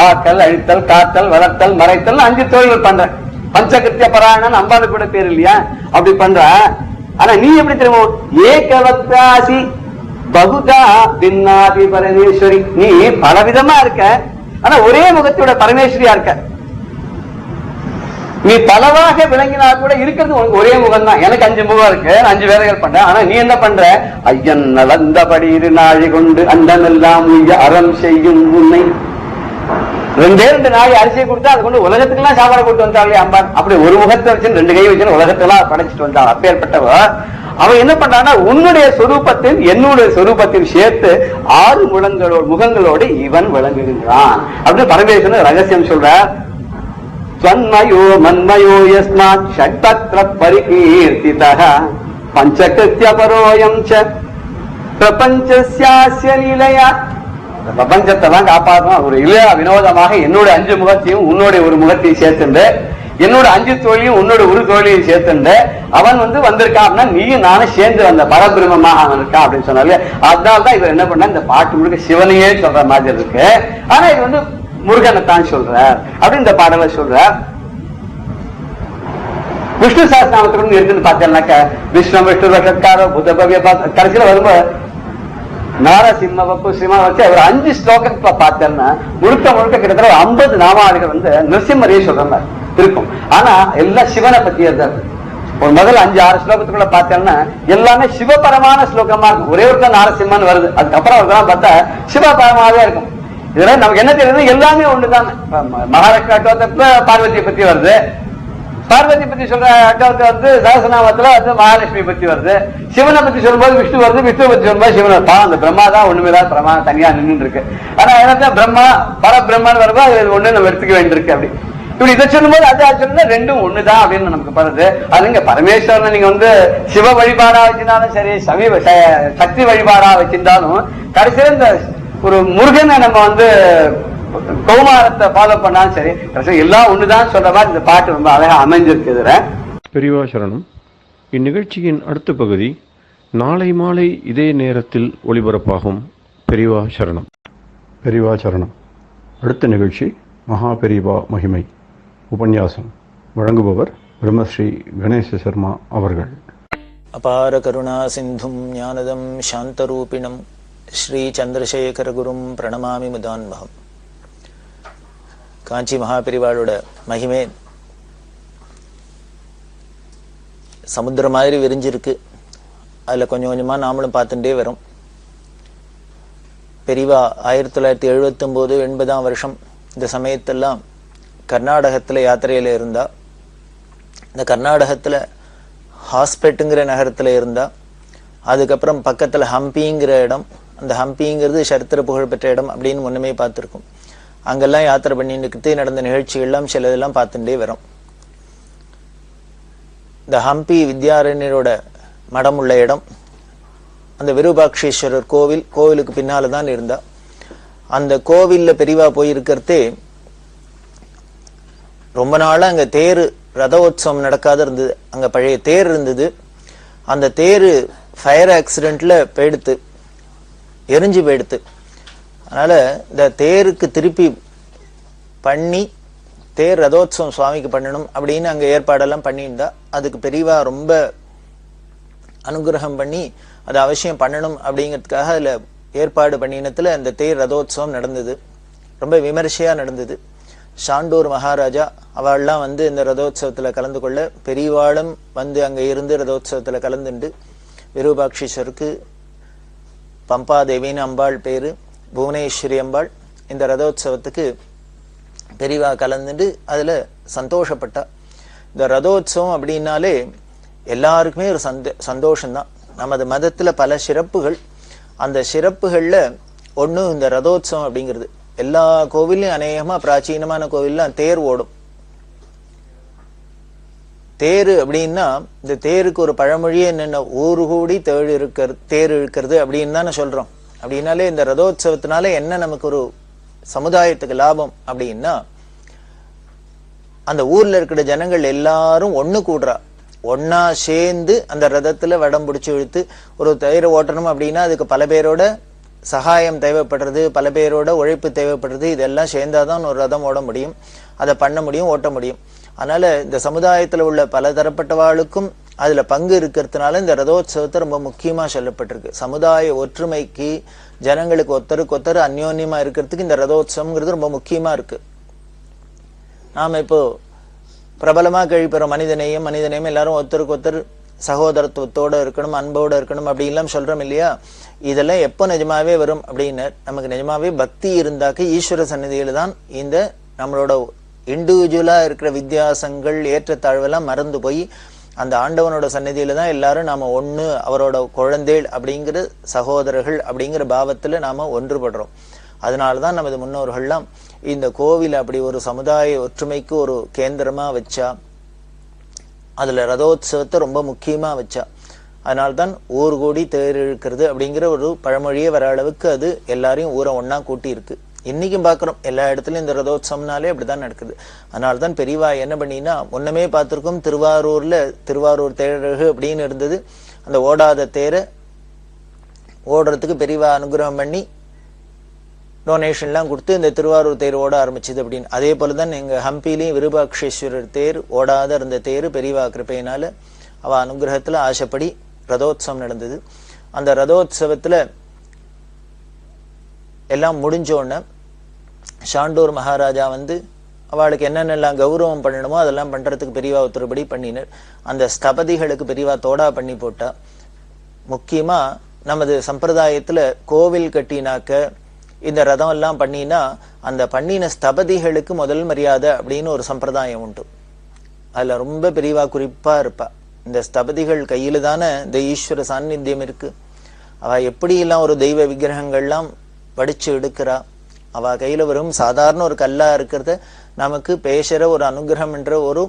ஆக்கல், அழித்தல், காத்தல், வளர்த்தல், மறைத்தல், 5 தொழில் பண்றேன். பஞ்சகிருத்திய பராயணன் அம்பாலு கூட பேர் இல்லையா, அப்படி பண்ற. ஆனா நீ எப்படி தெரியுமோ, ஏகவக்தாசி பகுதா பின்னாதி பரமேஸ்வரி, நீ பலவிதமா இருக்க, ஆனா ஒரே முகத்தோட பரமேஸ்வரியா இருக்க. நீ பலவாக விளங்கினா கூட இருக்கிறது உனக்கு ஒரே முகம் தான். எனக்கு 5 முகம் இருக்கு, 5 வேலைகள் பண்ற. ஆனா நீ என்ன பண்ற, ஐயன் நலந்தபடி இரு நாழி கொண்டு அண்டமெல்லாம் அறம் செய்யும் உன்னை. 2 நாளை அரிசியை கொடுத்தா அது கொண்டு உலகத்துக்கெல்லாம் சாப்பாடு கொடுத்து வந்தாலே அம்பான். அப்படி ஒரு முகத்தை வச்சு 2 கை வச்சு உலகத்தெல்லாம் படைச்சிட்டு வந்தான். அப்பேற்பட்டவ அவன் என்ன பண்றான்னா, உன்னுடைய சொரூபத்தில் என்னுடைய சொரூபத்தில் சேர்த்து 6 முகங்களோடு இவன் விளங்குகின்றான் அப்படின்னு பரமேஸ்வரன் ரகசியம் சொல்ற. ஸ்வன்மயோ மன்மயோ யஸ்மாத் ஷட்பத்ர பரிகீர்த்திதஹ பஞ்சகிருத்ய பரோயம் ச பிரபஞ்சஸ்யாஸ்ய லீலயா. பிரபஞ்சத்தெல்லாம் காப்பாற்றும் ஒரு இளையா வினோதமாக என்னோட 5 முகத்தையும் உன்னோட ஒரு முகத்தையும் சேர்த்துண்டு, என்னோட 5 தோழியும் உன்னோட ஒரு தோழியும் சேர்த்துண்டு அவன் வந்திருக்கான் அப்படின்னா நீயும் நானும் சேர்ந்து அந்த பரபிரமமாக அவன் இருக்கான் அப்படின்னு சொன்னாலே. அதனால்தான் இவர் என்ன பண்ண, இந்த பாட்டு முழுக்க சிவனையே சொல்ற மாதிரி இருக்கு, ஆனா இது முருகனைத்தான் சொல்ற அப்படின்னு இந்த பாடலை சொல்ற. விஷ்ணு சாஸ்திரநாமத்துக்கு இருக்குன்னு பார்த்தேன்னாக்க விஷ்ணு விஷ்ணு வஷத்காரோ புதபவ்ய கடைசியில வரும்போது நாரசிம்ம வப்பு சிம்மா வச்சு அவர் 5 ஸ்லோகத்தை பார்த்தேன்னா முழுக்க கிட்டத்தட்ட 50 நாமாவளிகள் நிருசிம்மரையே சொல்ற மாதிரி இருக்கும். ஆனா எல்லாம் சிவனை பத்தி இருந்தார். ஒரு முதல் 5-6 ஸ்லோகத்துக்குள்ள பார்த்தேன்னா எல்லாமே சிவபரமான ஸ்லோகமா இருக்கும். ஒரே ஒரு நாரசிம்மன் வருது, அதுக்கப்புறம் அவர்தான் பார்த்தா சிவபரமாவே இருக்கும். இதுல நமக்கு என்ன தெரியுது, எல்லாமே ஒண்ணுதான். மகாலட்சுமி அட்டோத்தத்துல பார்வதியை பத்தி வருது, பார்வதி பத்தி சொல்ற அட்டோத்தை சகசநாமத்துல மகாலட்சுமி பத்தி வருது, சிவனை பத்தி சொல்லும்போது விஷ்ணு வருது, விஷ்ணு பத்தி சொல்லும்போது சிவன் இருப்பான். அந்த பிரம்மா தான் ஒண்ணுமேதான் பிரமா தனியா நின்று இருக்கு. ஆனா என்ன பிரம்மா பரபிரம்மான்னு வரும்போது அது ஒண்ணு நம்ம எடுத்துக்க வேண்டியிருக்கு. அப்படி இப்படி இதை சொல்லும்போது அது சொல்லுங்க 2ம் ஒண்ணுதான் அப்படின்னு நமக்கு படுது. அதுங்க பரமேஸ்வரனை நீங்க சிவ வழிபாடா வச்சிருந்தாலும் சரி, சக்தி வழிபாடா வச்சிருந்தாலும் கடைசியில இந்த ஒரு முருகனை நம்ம கௌமாரத்தை ஃபாலோ பண்ணாலும் சரி, எல்லாம் ஒண்ணுதான் சொல்ற மாதிரி இந்த பாட்டு ரொம்ப அழகா அமைஞ்சிருக்கு. பெரியவா சரணம். இந்நிகழ்ச்சியின் அடுத்த பகுதி நாளை மாலை இதே நேரத்தில் ஒளிபரப்பாகும். பெரியவா சரணம். பெரியவா சரணம். அடுத்த நிகழ்ச்சி மகா பெரியவா மகிமை உபன்யாசம். வழங்குபவர் பிரம்மஸ்ரீ கணேச சர்மா அவர்கள். அபார கருணா சிந்தும் ஞானதம் சாந்தரூபிணம் ஸ்ரீ சந்திரசேகர குரும் பிரணமாமி முதான்மகம். காஞ்சி மகாபெரிவாளோட மகிமை சமுத்திரம் மாதிரி விரிஞ்சிருக்கு. அதுல கொஞ்சம் கொஞ்சமா நாமளும் பார்த்துட்டே வரோம். பெரியவா 1979 80ஆம் வருஷம் இந்த சமயத்தெல்லாம் கர்நாடகத்துல யாத்திரையில இருந்தா. இந்த கர்நாடகத்துல ஹாஸ்பெட்டுங்கிற நகரத்துல இருந்தா. அதுக்கப்புறம் பக்கத்துல ஹம்பிங்கிற இடம், அந்த ஹம்பிங்கிறது சரித்திர புகழ்பெற்ற இடம் அப்படின்னு முன்னமே பார்த்துருக்கோம். அங்கெல்லாம் யாத்திரை பண்ணிட்டு நடந்த நிகழ்ச்சிகள்லாம் சிலதெல்லாம் பார்த்துட்டே வரோம். இந்த ஹம்பி வித்யாரண்யரோட மடம் உள்ள இடம், அந்த விருபாட்சேஸ்வரர் கோவிலுக்கு பின்னால்தான் இருந்தா. அந்த கோவில்ல பெரியவா போயிருக்கிறதே ரொம்ப நாளா அங்க தேரு ரதோத்சவம் நடக்காத இருந்தது. அங்க பழைய தேர் இருந்தது. அந்த தேரு ஃபயர் ஆக்சிடென்ட்ல போயிடுத்து, எரிஞ்சு போயிடுத்து. அதனால இந்த தேருக்கு திருப்பி பண்ணி தேர் ரதோத்சவம் சுவாமிக்கு பண்ணணும் அப்படின்னு அங்க ஏற்பாடெல்லாம் பண்ணியிருந்தா. அதுக்கு பெரியவா ரொம்ப அனுகிரகம் பண்ணி அதை அவசியம் பண்ணணும் அப்படிங்கிறதுக்காக அதுல ஏற்பாடு பண்ணினத்துல அந்த தேர் ரதோத்சவம் நடந்தது. ரொம்ப விமரிசையா நடந்தது. சாண்டூர் மகாராஜா அவள்லாம் இந்த ரதோத்சவத்துல கலந்து கொள்ள, பெரியவாளும் அங்க இருந்து ரதோத்சவத்துல கலந்துண்டு விருபாட்சேஸ்வருக்கு பம்பாதேவின்னு அம்பாள் பேரு, புவனேஸ்வரி அம்பாள், இந்த ரதோத்சவத்துக்கு பெரியவா கலந்துட்டு அதுல சந்தோஷப்பட்டா. இந்த ரதோத்சவம் அப்படின்னாலே எல்லாருக்குமே ஒரு சந்தோஷம்தான். நமது மதத்துல பல சிறப்புகள், அந்த சிறப்புகள்ல ஒண்ணு இந்த ரதோத்சவம் அப்படிங்கிறது. எல்லா கோவிலையும் அநேகமா பிராச்சீனமான கோவில்லாம் தேர் ஓடும். தேரு அப்படின்னா இந்த தேருக்கு ஒரு பழமொழியே என்னென்ன, ஊரு கூடி தேர் இழுக்கிறது அப்படின்னு தானே சொல்றோம். அப்படின்னாலே இந்த ரதோத்சவத்தினால என்ன நமக்கு ஒரு சமுதாயத்துக்கு லாபம் அப்படின்னா, அந்த ஊர்ல இருக்கிற ஜனங்கள் எல்லாரும் ஒண்ணு கூடுறா. ஒன்னா சேர்ந்து அந்த ரதத்துல வடம் பிடிச்சி இழுத்து ஒரு தேரை ஓட்டணும் அப்படின்னா அதுக்கு பல பேரோட சகாயம் தேவைப்படுறது, பல பேரோட உழைப்பு தேவைப்படுறது. இதெல்லாம் சேர்ந்தாதான் ஒரு ரதம் ஓட முடியும், அதை பண்ண முடியும், ஓட்ட முடியும். அதனால இந்த சமுதாயத்துல உள்ள பல தரப்பட்டவாளுக்கும் அதுல பங்கு இருக்கிறதுனால இந்த ரதோத்சவத்தை ரொம்ப முக்கியமா சொல்லப்பட்டிருக்கு. சமுதாய ஒற்றுமைக்கு, ஜனங்களுக்கு ஒருத்தருக்கு ஒருத்தர் அந்யோன்யமா இருக்கிறதுக்கு இந்த ரதோத்சவம்ங்கிறது ரொம்ப முக்கியமா இருக்கு. நாம இப்போ பிரபலமா கேள்விப்படுற மனிதநேயம் எல்லாரும் ஒருத்தருக்கு ஒருத்தர் சகோதரத்துவத்தோட இருக்கணும், அன்போட இருக்கணும் அப்படின்லாம் சொல்றோம் இல்லையா? இதெல்லாம் எப்போ நிஜமாவே வரும் அப்படின்னு நமக்கு நிஜமாவே பக்தி இருந்தாக்க ஈஸ்வர சந்நிதியில தான் இந்த நம்மளோட இண்டிவிஜுவலா இருக்கிற வித்தியாசங்கள் ஏற்றத்தாழ்வெல்லாம் மறந்து போய் அந்த ஆண்டவனோட சந்நிதியில தான் எல்லாரும் நாம ஒண்ணு, அவரோட குழந்தைகள் அப்படிங்கிற சகோதரர்கள் அப்படிங்கிற பாவத்துல நாம ஒன்றுபடுறோம். அதனாலதான் நமது முன்னோர்கள்லாம் இந்த கோவில் அப்படி ஒரு சமுதாய ஒற்றுமைக்கு ஒரு கேந்திரமா வச்சா, அதுல ரதோத்சவத்தை ரொம்ப முக்கியமா வச்சா. அதனால்தான் ஊர் கூடி தேர் இழுக்கிறது அப்படிங்கிற ஒரு பழமொழியே வர அளவுக்கு அது எல்லாரையும் ஊரை ஒன்னா கூட்டி இருக்கு. இன்னைக்கும் பாக்குறோம் எல்லா இடத்துலயும் இந்த ரதோத்சவம்னாலே அப்படிதான் நடக்குது. அதனால்தான் பெரியவா என்ன பண்ணினா, முன்னமே பார்த்திருக்கோம் திருவாரூர்ல திருவாரூர் தேரழகு அப்படின்னு இருந்தது. அந்த ஓடாத தேரை ஓடுறதுக்கு பெரியவா அனுகிரகம் பண்ணி டொனேஷன்லாம் கொடுத்து இந்த திருவாரூர் தேர் ஓட ஆரம்பிச்சது அப்படின்னு. அதே போலதான் எங்க ஹம்பிலையும் விருபாட்சேஸ்வரர் தேர் ஓடாத இருந்த தேர் பெரியவா கிருப்பையினால அவ அனுகிரகத்துல ஆசைப்படி ரதோத்சவம் நடந்தது. அந்த ரதோத்சவத்துல எல்லாம் முடிஞ்சோடனே ஷாண்டூர் மகாராஜா வந்து அவளுக்கு என்னென்னலாம் கௌரவம் பண்ணணுமோ அதெல்லாம் பண்றதுக்கு பெரியவா உத்தரபடி பண்ணினர். அந்த ஸ்தபதிகளுக்கு பெரியவா தோடா பண்ணி போட்டா. முக்கியமா நமது சம்பிரதாயத்துல கோவில் கட்டினாக்க இந்த ரதம் எல்லாம் பண்ணினா அந்த பண்ணின ஸ்தபதிகளுக்கு முதல் மரியாதை அப்படின்னு ஒரு சம்பிரதாயம் உண்டு. அதுல ரொம்ப பெரியவா குறிப்பா இருப்பா. இந்த ஸ்தபதிகள் கையில தானே இந்த ஈஸ்வர சாநித்தியம் இருக்கு. அவ எப்படி எல்லாம் ஒரு தெய்வ விக்கிரகங்கள்லாம் படிச்சு எடுக்கிறா. அவ கையில வரும் சாதாரண ஒரு கல்லா இருக்கிறத நமக்கு பேசுற ஒரு அனுகிரகம் என்ற ஒரு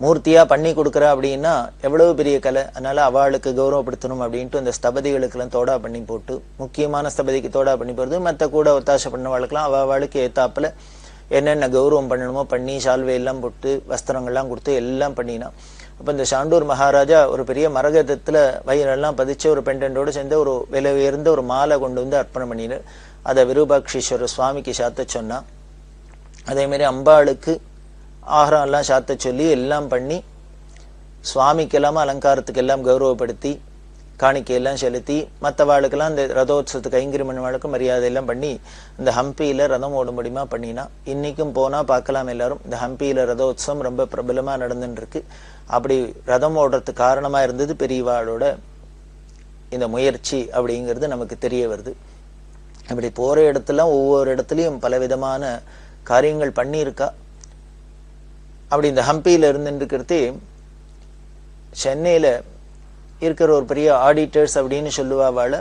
மூர்த்தியா பண்ணி கொடுக்குறா அப்படின்னா எவ்வளவு பெரிய கலை. அதனால அவளுக்கு கௌரவப்படுத்தணும் அப்படின்ட்டு அந்த ஸ்தபதிகளுக்கு எல்லாம் தோடா பண்ணி போட்டு, முக்கியமான ஸ்தபதிக்கு தோடா பண்ணி போறது, மற்ற கூட ஒத்தாசை பண்ணவாளுக்கெல்லாம் அவளுக்கு ஏத்தாப்புல என்னென்ன கௌரவம் பண்ணணுமோ பண்ணி சால்வை எல்லாம் போட்டு வஸ்திரங்கள்லாம் கொடுத்து எல்லாம் பண்ணினா. அப்ப இந்த ஷாண்டூர் மகாராஜா ஒரு பெரிய மரகதத்துல வயிறெல்லாம் பதிச்ச ஒரு பெண்டோடு சேர்ந்து ஒரு விலை உயர்ந்த ஒரு மாலை கொண்டு வந்து அர்ப்பணம் பண்ணினார். அதை விருபாட்சேஸ்வரர் சுவாமிக்கு சாத்த சொன்னா. அதே மாதிரி அம்பாளுக்கு ஆகாரம் எல்லாம் சாத்த சொல்லி எல்லாம் பண்ணி சுவாமிக்கு எல்லாம் அலங்காரத்துக்கு எல்லாம் கௌரவப்படுத்தி காணிக்கையெல்லாம் செலுத்தி மற்றவாளுக்கெல்லாம் இந்த ரதோத்சவத்துக்கு கைங்கரிமன்வாளுக்கு மரியாதை எல்லாம் பண்ணி இந்த ஹம்பியில ரதம் ஓட முடியுமா பண்ணினா. இன்னைக்கும் போனா பார்க்கலாம் எல்லாரும். இந்த ஹம்பியில ரதோத்சவம் ரொம்ப பிரபலமா நடந்துட்டு இருக்கு. அப்படி ரதம் ஓடுறதுக்கு காரணமா இருந்தது பெரியவாளோட இந்த முயற்சி அப்படிங்கிறது நமக்கு தெரிய வருது. அப்படி போற இடத்துல ஒவ்வொரு இடத்துலயும் பல விதமான காரியங்கள் பண்ணியிருக்கா. அப்படி இந்த ஹம்பியில இருந்துருக்கிறதே சென்னையில இருக்கிற ஒரு பெரிய ஆடிட்டர்ஸ் அப்படின்னு சொல்லுவாவாள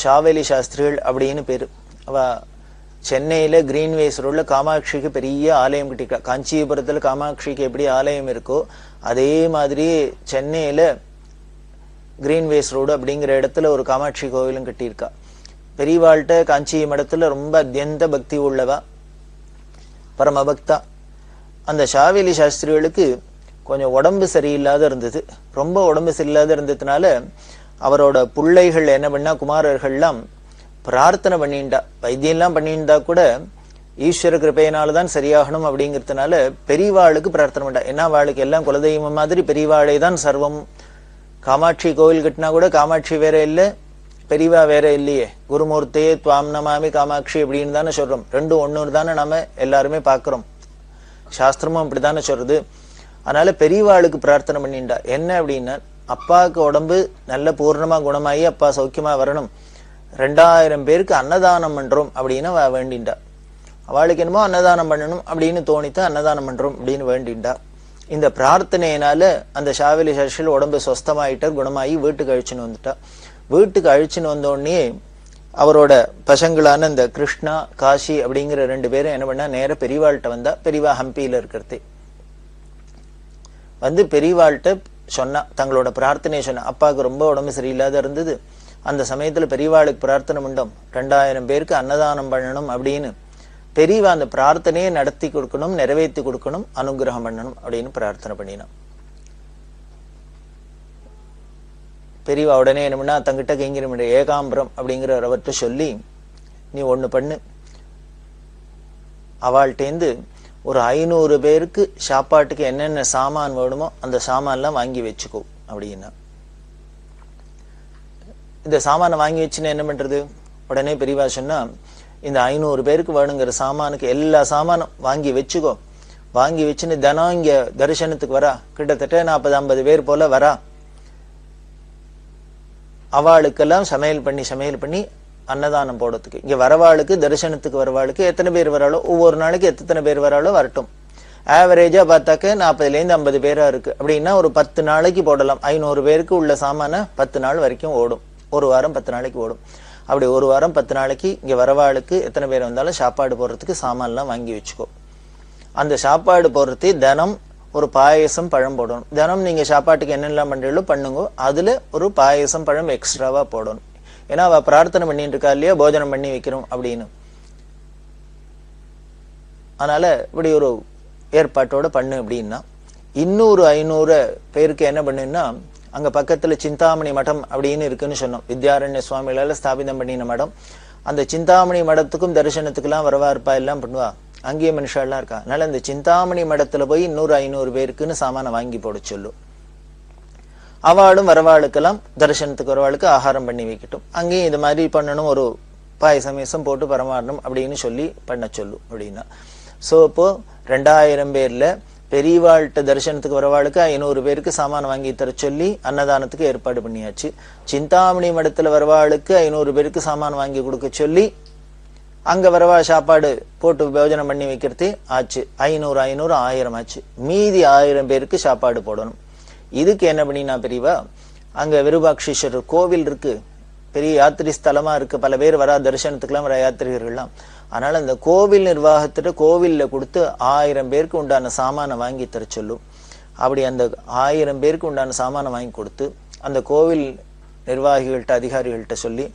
ஷாவேலி சாஸ்திரிகள் அப்படின்னு பேரு. அவ சென்னையில கிரீன்வேஸ் ரோட்ல காமாட்சிக்கு பெரிய ஆலயம் கட்டிருக்கா. காஞ்சிபுரத்துல காமாட்சிக்கு எப்படி ஆலயம் இருக்கோ அதே மாதிரி சென்னையில கிரீன்வேஸ் ரோடு அப்படிங்கிற இடத்துல ஒரு காமாட்சி கோவிலும் கட்டியிருக்கா. பெரியவாள்கிட்ட காஞ்சி மடத்துல ரொம்ப அத்தியந்த பக்தி உள்ளவா, பரமபக்தா. அந்த ஷாவேலி சாஸ்திரிகளுக்கு கொஞ்சம் உடம்பு சரியில்லாத இருந்தது. ரொம்ப உடம்பு சரியில்லாத இருந்ததுனால அவரோட பிள்ளைகள் என்ன பண்ணா, குமாரர்கள்லாம் பிரார்த்தனை பண்ணிண்டா. வைத்தியம்லாம் பண்ணியிருந்தா கூட ஈஸ்வர கிருப்பையினால்தான் சரியாகணும் அப்படிங்கிறதுனால பெரியவாளுக்கு பிரார்த்தனை பண்ணா. ஏன்னா அவளுக்கு எல்லாம் குலதெய்வம் மாதிரி பெரியவாளை தான் சர்வம். காமாட்சி கோவில் கட்டினா கூட காமாட்சி வேற இல்லை, பெரியவா வேற இல்லையே. குருமூர்த்தியே துவாம் நமாமி காமாட்சி அப்படின்னு தானே சொல்றோம். ரெண்டும் ஒண்ணு தானே நாம எல்லாருமே பாக்குறோம். சாஸ்திரமும் அப்படித்தானே சொல்றது. அதனால பெரியவாளுக்கு பிரார்த்தனை பண்ணிண்டா. என்ன அப்படின்னா, அப்பாவுக்கு உடம்பு நல்ல பூர்ணமா குணமாயி அப்பா சௌக்கியமா வரணும், 2000 பேருக்கு அன்னதானம் பண்றோம் அப்படின்னு வேண்டிண்டா. அவளுக்கு என்னமோ அன்னதானம் பண்ணணும் அப்படின்னு தோணித்து அன்னதானம் பண்றோம் அப்படின்னு வேண்டிண்டா. இந்த பிரார்த்தனையினால அந்த ஷாவேலி சாஸ்திரிகள் உடம்பு சொஸ்தமாயிட்டார், குணமாயி வீட்டுக்கு அழிச்சுன்னு வந்துட்டா. வீட்டுக்கு அழிச்சுன்னு வந்தோடனே அவரோட பசங்களான இந்த கிருஷ்ணா காஷி அப்படிங்கிற 2 பேரும் என்ன பண்ணா, நேர பெரியவாள்கிட்ட வந்தா. பெரியவா ஹம்பியில இருக்கிறது வந்து பெரியவாள்கிட்ட சொன்னா, தங்களோட பிரார்த்தனையை சொன்னா. அப்பாவுக்கு ரொம்ப உடம்பு சரியில்லாத இருந்தது. அந்த சமயத்துல பெரியவாளுக்கு பிரார்த்தனை பண்ணோம், 2000 பேருக்கு அன்னதானம் பண்ணணும் அப்படின்னு. பெரியவா அந்த பிரார்த்தனையை நடத்தி கொடுக்கணும், நிறைவேற்றி கொடுக்கணும், அனுகிரகம் பண்ணணும் அப்படின்னு பிரார்த்தனை பண்ணினான். பெரியவா உடனே என்னமுன்னா தங்கிட்ட கைங்கிற ஏகாம்பரம் அப்படிங்கிற அவர்கிட்ட சொல்லி, நீ ஒண்ணு பண்ணு, அவள்கிட்டேந்து ஒரு 500 பேருக்கு சாப்பாட்டுக்கு என்னென்ன சாமான் வேணுமோ அந்த சாமான்லாம் வாங்கி வச்சுக்கோ அப்படின்னா. இந்த சாமானை வாங்கி வச்சுன்னா என்ன பண்றது? உடனே பெரியவா சொன்னா, இந்த 500 பேருக்கு வேணுங்கிற சாமானுக்கு எல்லா சாமானும் வாங்கி வச்சுக்கோ. வாங்கி வச்சுன்னு தினம் இங்க தரிசனத்துக்கு வரா, கிட்டத்தட்ட 40-50 பேர் போல வரா. அவளுக்கெல்லாம் சமையல் பண்ணி அன்னதானம் போடுறதுக்கு, இங்க வரவாளுக்கு தரிசனத்துக்கு வரவாளுக்கு எத்தனை பேர் வராளோ, ஒவ்வொரு நாளைக்கு எத்தனை பேர் வராளோ வரட்டும். ஆவரேஜா பார்த்தாக்க 40-50 பேரா இருக்கு அப்படின்னா ஒரு 10 நாளைக்கு போடலாம். 500 பேருக்கு உள்ள சாமான 10 நாள் வரைக்கும் ஓடும். ஒரு வாரம் 10 நாளைக்கு ஓடும். அப்படி ஒரு வாரம் 10 நாளைக்கு இங்க வரவாளுக்கு எத்தனை பேர் வந்தாலும் சாப்பாடு போடுறதுக்கு சாமான்லாம் வாங்கி வச்சுக்கோ. அந்த சாப்பாடு போடுறதே தினம் ஒரு பாயசம் பழம் போடணும். தினம் நீங்க சாப்பாட்டுக்கு என்னெல்லாம் பண்றீங்களோ பண்ணுங்க, அதுல ஒரு பாயசம் பழம் எக்ஸ்ட்ராவா போடணும். ஏன்னா அவ பிரார்த்தனை பண்ணிட்டு இருக்கா இல்லையா, போஜனம் பண்ணி வைக்கிறோம் அப்படின்னு. அதனால இப்படி ஒரு ஏற்பாட்டோட பண்ணு அப்படின்னா, இன்னொரு 500 பேருக்கு என்ன பண்ணுன்னா, அங்க பக்கத்துல சிந்தாமணி மடம் அப்படின்னு இருக்குன்னு சொன்னோம். வித்யாரண்ய சுவாமிகளால ஸ்தாபிதம் பண்ணின மடம். அந்த சிந்தாமணி மடத்துக்கும் தரிசனத்துக்குலாம் வரவா இருப்பா, எல்லாம் பண்ணுவா. அங்கேயே மனுஷாலாம் இருக்கா. அதனால அந்த சிந்தாமணி மடத்துல போய் இன்னொரு 500 பேருக்குன்னு சாமான வாங்கி போட சொல்லும். அவளும் வரவாளுக்கெல்லாம் தரிசனத்துக்கு வரவாளுக்கு ஆகாரம் பண்ணி வைக்கட்டும். அங்கேயும் இது மாதிரி பண்ணணும், ஒரு பாயசமேசம் போட்டு பரமாறணும் அப்படின்னு சொல்லி பண்ண சொல்லும் அப்படின்னா. சோ இப்போ 2000 பேர்ல பெரியவாழ்கிட்ட தரிசனத்துக்கு வரவாளுக்கு 500 பேருக்கு சாமான் வாங்கி தர சொல்லி அன்னதானத்துக்கு ஏற்பாடு பண்ணியாச்சு. சிந்தாமணி மடத்துல வரவாளுக்கு 500 பேருக்கு சாமான் வாங்கி கொடுக்க சொல்லி அங்க வரவா சாப்பாடு போட்டு போஜனம் பண்ணி வைக்கிறதே ஆச்சு. 500 1000 ஆச்சு. மீதி 1000 பேருக்கு சாப்பாடு போடணும். இதுக்கு என்ன பண்ணினா பெரியவா, அங்க விருபாட்சீஸ்வரர் கோவில் இருக்கு, பெரிய யாத்திரை ஸ்தலமா இருக்கு, பல பேர் வரா தரிசனத்துக்குலாம் வர யாத்திரிகர்கள்லாம். அதனால அந்த கோவில் நிர்வாகத்திட்ட கோவில்ல கொடுத்து 1000 பேருக்கு உண்டான சாமானை வாங்கி தர சொல்லும். அப்படி அந்த 1000 பேருக்கு உண்டான சாமானை வாங்கி கொடுத்து அந்த கோவில் நிர்வாகிகள்கிட்ட அதிகாரிகள்கிட்ட சொல்லி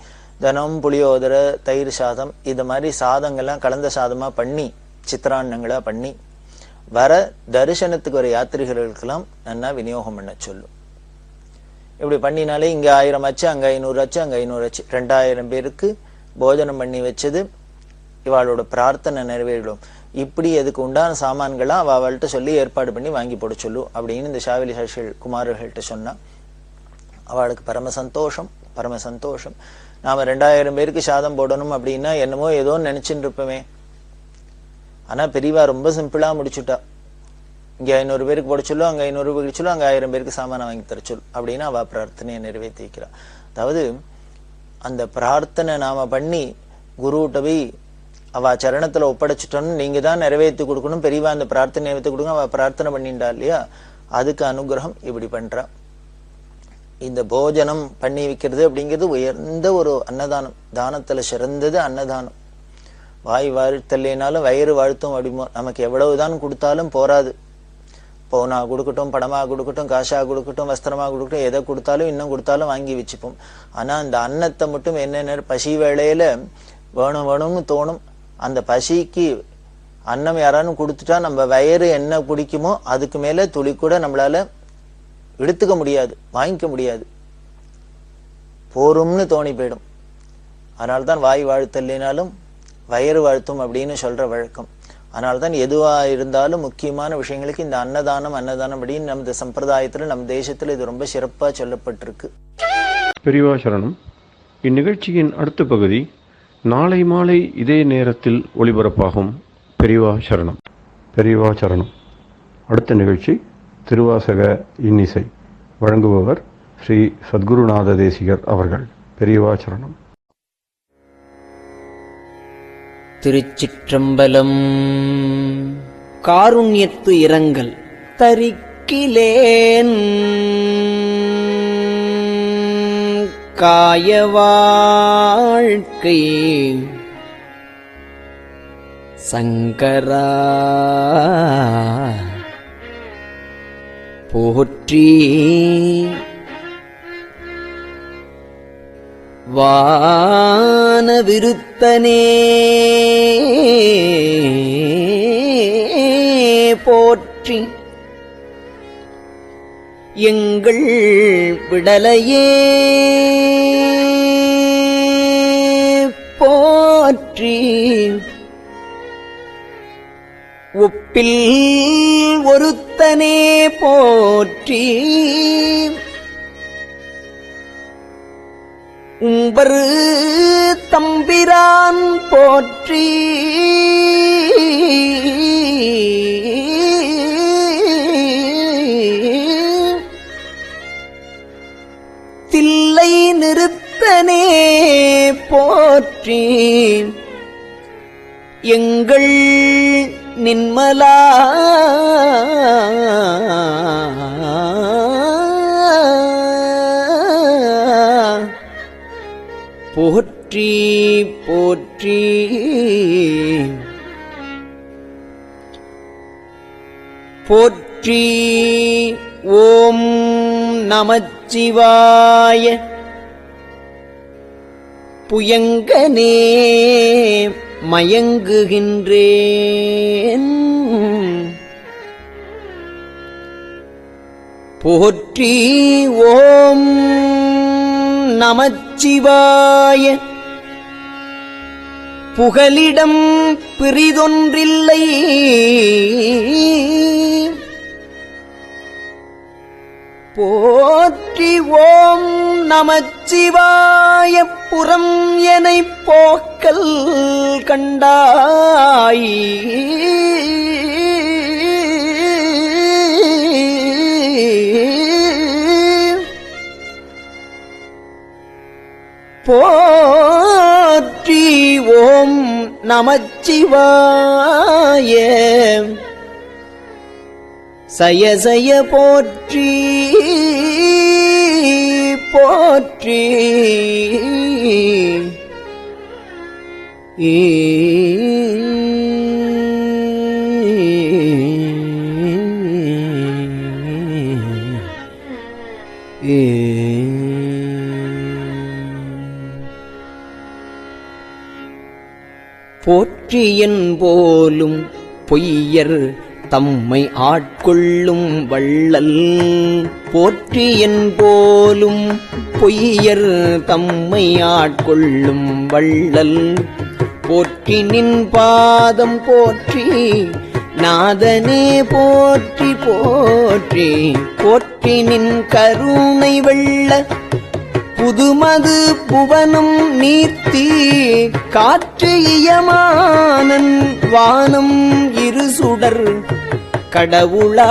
தினம் புளியோதரை தயிர் சாதம் இது மாதிரி சாதங்கள்லாம் கலந்த சாதமா பண்ணி சித்திரான்னங்களா பண்ணி வர தரிசனத்துக்கு வர யாத்திரிகர்களுக்கெல்லாம் நல்லா விநியோகம் பண்ண சொல்லும். இப்படி பண்ணினாலே இங்க 1000 ஆச்சு, அங்க 500 ஆச்சு, அங்க 500 ஆச்சு. 2000 பேருக்கு போஜனம் பண்ணி வச்சது இவாளோட பிரார்த்தனை நிறைவேறும். இப்படி அதுக்கு உண்டான சாமான்கள்லாம் அவள்கிட்ட சொல்லி ஏற்பாடு பண்ணி வாங்கி போட சொல்லு அப்படின்னு இந்த சாவிலி சாட்சிகள் குமாரர்கள்ட்ட சொன்னா அவளுக்கு பரம சந்தோஷம். நாம 2000 பேருக்கு சாதம் போடணும் அப்படின்னா என்னமோ ஏதோ நினைச்சுட்டு இருப்போமே. ஆனா பெரியவா ரொம்ப சிம்பிளா முடிச்சுட்டா. இங்க 500 பேருக்கு போட சொல்லு, அங்க 500 பேருக்கு சொல்லு, அங்க 1000 பேருக்கு சாமான வாங்கி தர சொல்லு அப்படின்னு அவ பிரார்த்தனையை நிறைவேற்றி வைக்கிறா. அதாவது அந்த பிரார்த்தனை நாம பண்ணி குருகிட்ட போய் அவ சரணத்துல ஒப்படைச்சிட்டோன்னு, நீங்க தான் நிறைவேற்றி கொடுக்கணும், பெரியவா அந்த பிரார்த்தனை நிறைவேற்றி கொடுங்க, அவ பிரார்த்தனை பண்ணிண்டா இல்லையா, அதுக்கு அனுகிரகம் இப்படி பண்றா. இந்த போஜனம் பண்ணி வைக்கிறது அப்படிங்கிறது உயர்ந்த ஒரு அன்னதானம். தானத்துல சிறந்தது அன்னதானம். வாய் வாழ்த்தல்லைனாலும் வயிறு வாழ்த்தும் அப்படிமோ. நமக்கு எவ்வளவுதான் கொடுத்தாலும் போராது. பவுனா கொடுக்கட்டும், பணமா கொடுக்கட்டும், காசா கொடுக்கட்டும், வஸ்திரமா கொடுக்கட்டும், எதை கொடுத்தாலும் இன்னும் கொடுத்தாலும் வாங்கி வச்சுப்போம். ஆனா அந்த அன்னத்தை மட்டும் என்னென்ன பசி வேளையில வேணும்னு தோணும். அந்த பசிக்கு அன்னம் யாராலும் கொடுத்துட்டா நம்ம வயிறு என்ன பிடிக்குமோ அதுக்கு மேல துளி கூட நம்மளால எடுத்துக்க முடியாது, வாங்கிக்க முடியாது, போரும்னு தோணி போயிடும். அதனால்தான் வாய் வாழ்த்தல்லினாலும் வயிறு வாழ்த்தும் அப்படின்னு சொல்ற வழக்கம். அதனால்தான் எதுவா இருந்தாலும் முக்கியமான விஷயங்களுக்கு இந்த அன்னதானம் அப்படின்னு நமது சம்பிரதாயத்துல நம் தேசத்துல இது ரொம்ப சிறப்பா சொல்லப்பட்டிருக்கு. பெரியவா சரணம். இந்நிகழ்ச்சியின் அடுத்த பகுதி நாளை மாலை இதே நேரத்தில் ஒளிபரப்பாகும். பெரியவா சரணம். அடுத்த நிகழ்ச்சி திருவாசக இன்னிசை. வழங்குபவர் ஸ்ரீ சத்குருநாத தேசிகர் அவர்கள். பெரியவா சரணம். திருச்சிற்றம்பலம். காருண்யத்து இரங்கல் தரிக்கிலேன் காய வாழ்க்கை சங்கரா போற்றி. வானவிருத்தனே போற்றி. எங்கள் விடலையே போற்றி. ஒப்பில் ஒருத்தனே போற்றி. உம்பரு தம்பிரான் போற்றி. தில்லை நிறுத்தனே போற்றி. எங்கள் நின்மலா போற்றி போற்றி. போற்றி. ஓம் நமச்சிவாய. புயங்கனே மயங்குகின்றேன். போற்றி. ஓம் நமச்சிவாய. புகலிடம் பிறிதொன்றில்லை. போற்றி. ஓம் நமச்சிவாய. புறம் எனைப் போக்கல் கண்டாய். போற்றி. ஓம் நமச்சிவாய. சயசய போற்றி போற்றி. போற்றியன் போலும் பொய்யர் தம்மை ஆட்கொள்ளும் வள்ளல். போற்றியன் போலும் பொய்யர் தம்மை ஆட்கொள்ளும் வள்ளல். போற்றி நின் பாதம் போற்றி நாதனே போற்றி போற்றி. போற்றி நின் கருணை வெள்ள புதுமது புவனம் நீர்த்தி. காற்று இயமானன் வானம் இருசுடர் கடவுளானே.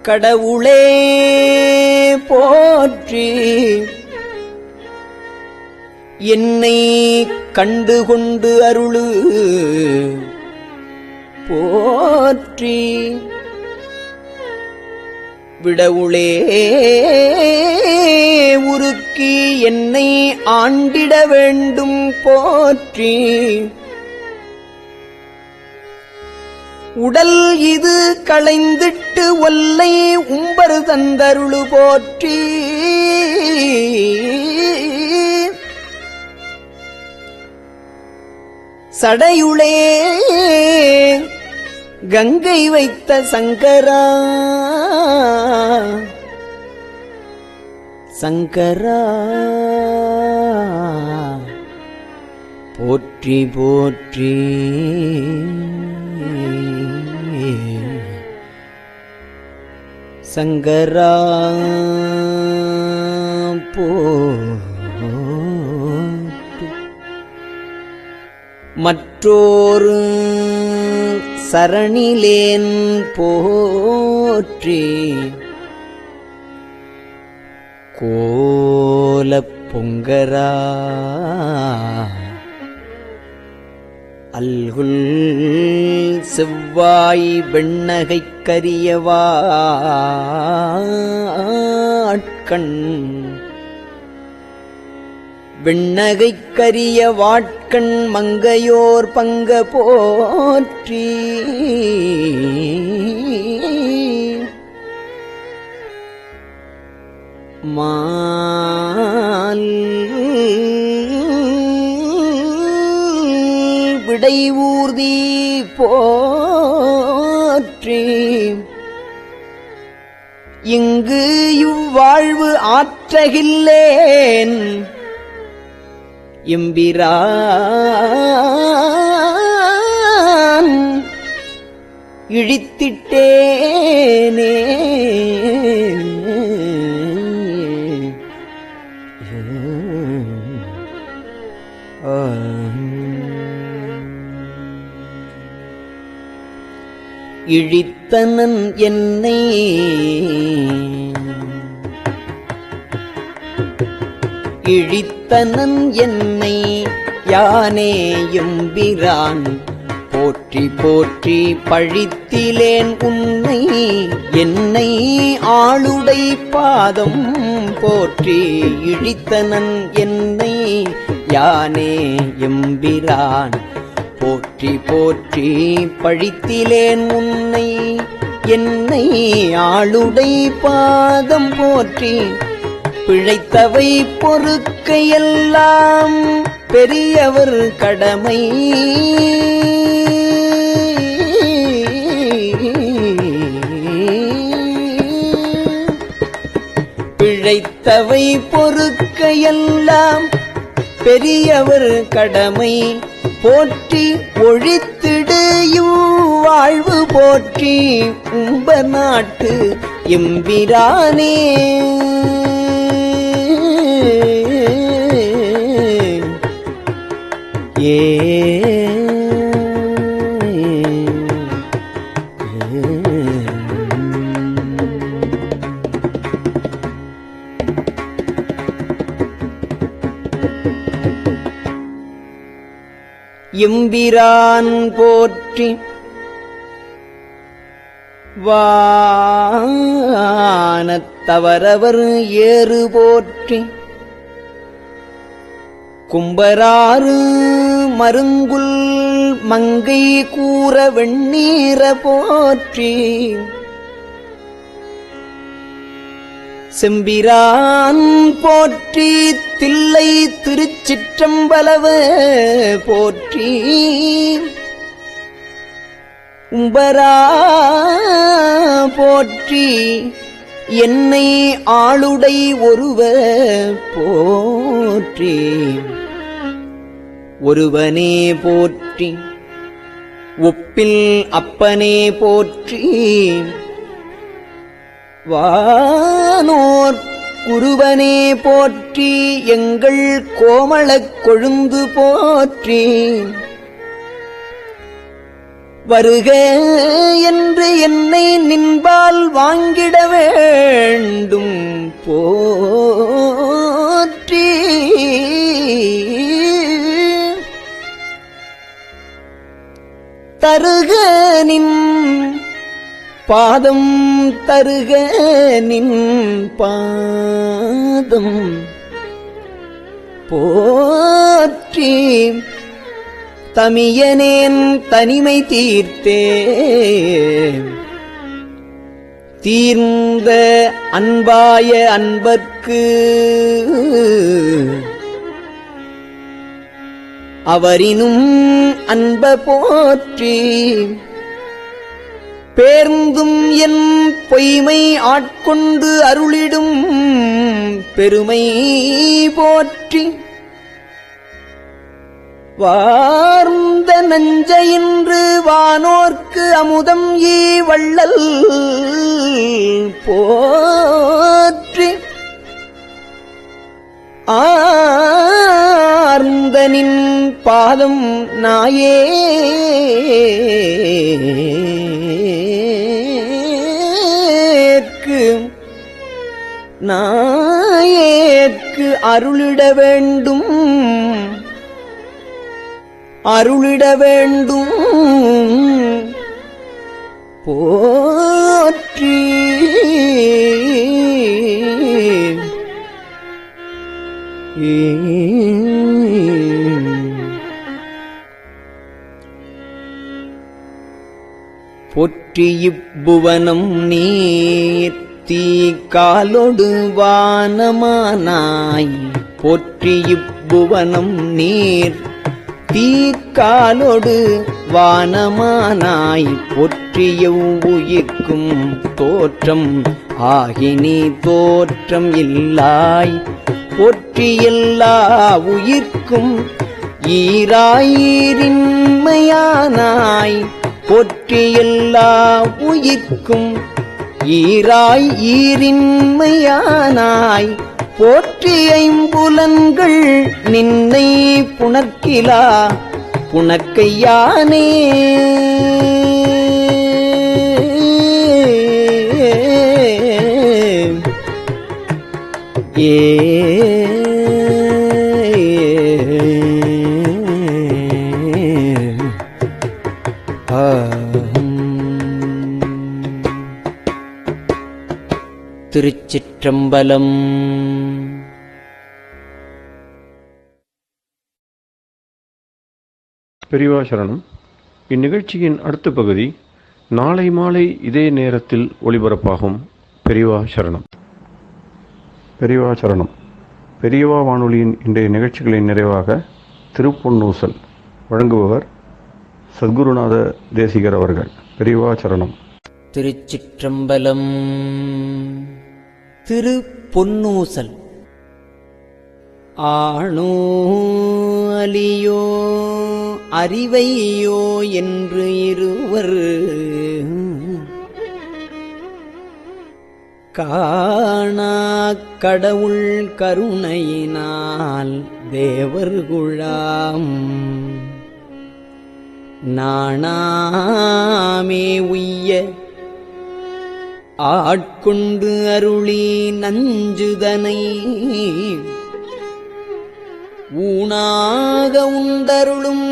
கடவுளே போற்றி. என்னை கண்டுகொண்டு அருளு போற்றி. விடவுளே உருக்கி என்னை ஆண்டிட வேண்டும் போற்றி. உடல் இது களைந்திட்டு ஒல்லை உம்பரு தந்தருளு போற்றி. சடையுளே கங்கை வைத்த சங்கரா சங்கரா போற்றி போற்றி. சங்கரா போற்றி. மற்றோரு சரணிலேன் போற்றி. கோலப் பொங்கரா அல்குல் செவ்வாய் வெண்ணகைக் கரியவாட்கண் வெண்ணகைக் கரிய வாட்கண் மங்கையோர் பங்க போற்றி மால் விடை ஊர்தி போற்றி இங்கு இவ்வாழ்வு ஆற்றகில்லேன் எம்பிரான் இழித்திட்டேனே இழித்தனன் என்னை இழித்தனன் என்னை யானே எம்பிரான் போற்றி போற்றி பழித்திலேன் உன்னை என்னை ஆளுடை பாதம் போற்றி இழித்தனன் என்னை யானே எம்பிரான் போற்றி போற்றி பழித்திலேன் உன்னை என்னை ஆளுடை பாதம் போற்றி பிழைத்தவை பொறுக்கையெல்லாம் பெரியவர் கடமை பிழைத்தவை பொறுக்கையெல்லாம் பெரியவர் கடமை போற்றி ஒழித்திடு வாழ்வு போற்றி உம்ப நாட்டு எம்பிரானே ஏ எம்பிரான் போற்றி வானத்தவரவர் ஏறு போற்றி கும்பராறு மருங்குல் மங்கை கூற வெண்ணீர போற்றி செம்பிரான் போற்றி தில்லை திருச்சிற்றம்பலவ போற்றி உம்பரா போற்றி என்னை ஆளுடை ஒருவ போற்றி ஒருவனே போற்றி ஒப்பில் அப்பனே போற்றி வானோர் குருவனே போற்றி எங்கள் கோமளக் கொழுந்து போற்றி வருக என்று என்னை நின்பால் வாங்கிட வேண்டும் போற்றி தருக நின் பாதம் தருக நின் பாதம் போற்றி தமியனேன் தனிமை தீர்த்தே தீர்ந்த அன்பாய அன்பர்க்கு அவரினும் அன்ப போற்றி பேர்ந்தும் என் பொய்மை ஆட்கொண்டு அருளிடும் பெருமை போற்றி வார்ந்த நஞ்சையின்று வானோர்க்கு அமுதம் ஈ வள்ளல் போற்றி ஆர்ந்தனின் பாதம் நாயேற்கு அருளிட வேண்டும் போற்றி ஏ போற்றி இப்புவனம் நீர் தீக்காலொடு வானமானாய் போற்றி இப்புவனம் நீர் தீக்காலொடு வானமானாய் போற்றிய உயிர்க்கும் தோற்றம் ஆகினி தோற்றம் இல்லாய் போற்றி எல்லா உயிர்க்கும் ஈராயிரின்மையானாய் போற்றி எல்லா உயிர்க்கும் ஈராய் ஈரின்மையானாய் போற்றி ஐம்புலன்கள் நின்னை புணர்க்கிலா புணர்க்கையானே ஏ திருச்சிற்றம்பலம். பெரியவா சரணம். இந்நிகழ்ச்சியின் அடுத்த பகுதி நாளை மாலை இதே நேரத்தில் ஒளிபரப்பாகும். பெரியவா சரணம். பெரியவா சரணம். பெரியவா வானொலியின் இன்றைய நிகழ்ச்சிகளின் நிறைவாக திருப்பொன்னூசல் வழங்குபவர் சத்குருநாத தேசிகர் அவர்கள். பெரியவா சரணம். திருச்சிற்றம்பலம். திருப்பொன்னூசல். ஆணோ அலியோ அறிவையோ என்று இருவர் காணா கடவுள் கருணையினால் தேவர்குழாம் நாணாமே உய்ய ஆட்கொண்டு அருளி நஞ்சுதனை ஊனாக உண்டருளும்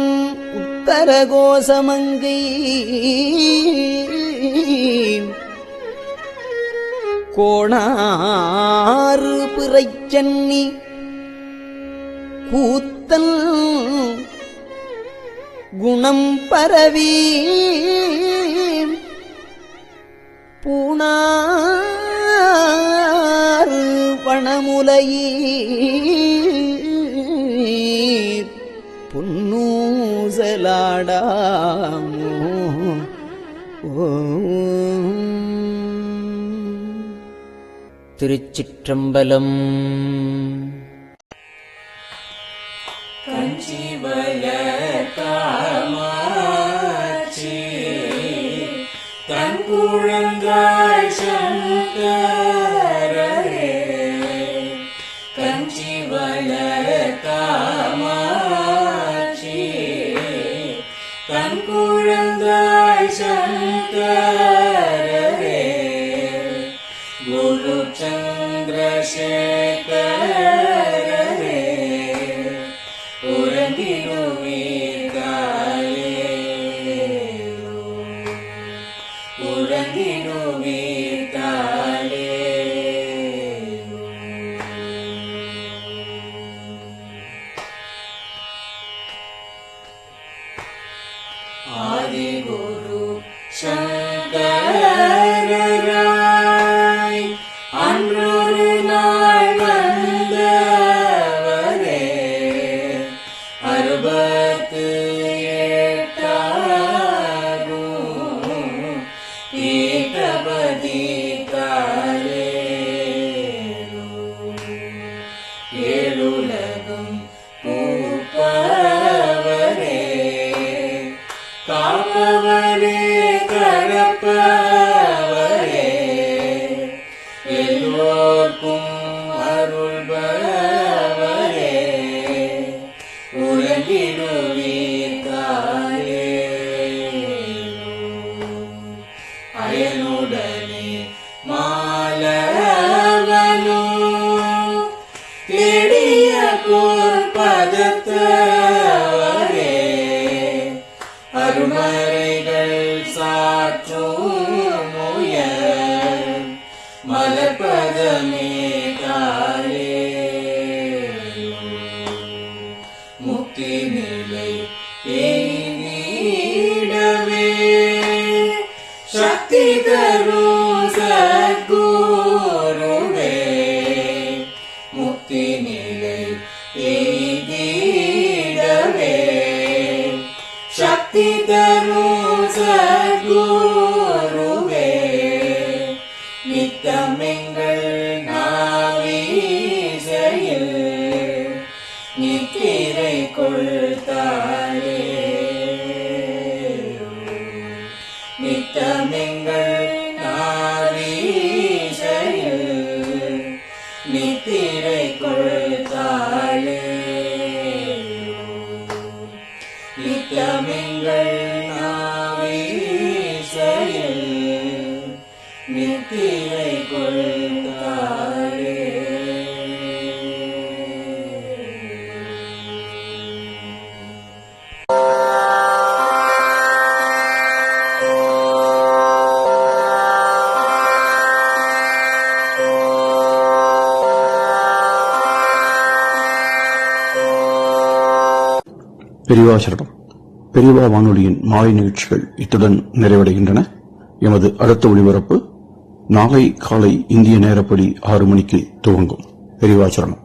உத்தரகோசமங்கை கோணாறு பிறைச்சன்னி கூத்தல் குணம் பரவி பூணாறு வனமுலையீர் பொன்னூசலாடாமோ திருச்சிற்றம்பலம். காமாட்சி தன் குழந்தாய் சங்கரரே கஞ்சிவல காமாட்சி தன் குழந்தாய் சங்கரரே குரு சந்திரசேகரரே ஆதிகுரு சங்கரராய் அன்றொரு நாள் வந்தவரே அறுபத்து எட்டாகும் ஏகபதி காலே ஏழுலகம் பூப்பவரே காப்பவரே கரப்பவரே எல்லோர்க்கும் அருள்பவரே உலகிடுவீர்காலே அயனுடனே மாலவனோ தேடிய பொற்பதத்தவரே அருமறைகள் சாற்றும் முயல் மலர்பதமே காலே முக்தி நிலை எய்திடவே நித்தமெங்கள் நாவீசையில் நித்திரை கொள்தாளே. நித்தமெங்கள் நாவீசையில் நித்திரை கொள்தாளே. நித்தமெங்கள் நாவீசையில் நித்திரை கொள்தாளே. பெரியவா சரணம். பெரியவா வானொலியின் மாலை நிகழ்ச்சிகள் இத்துடன் நிறைவடைகின்றன. எமது அடுத்த ஒளிபரப்பு நாளை காலை இந்திய நேரப்படி 6 மணிக்கு துவங்கும். பெரியவா சரணம்.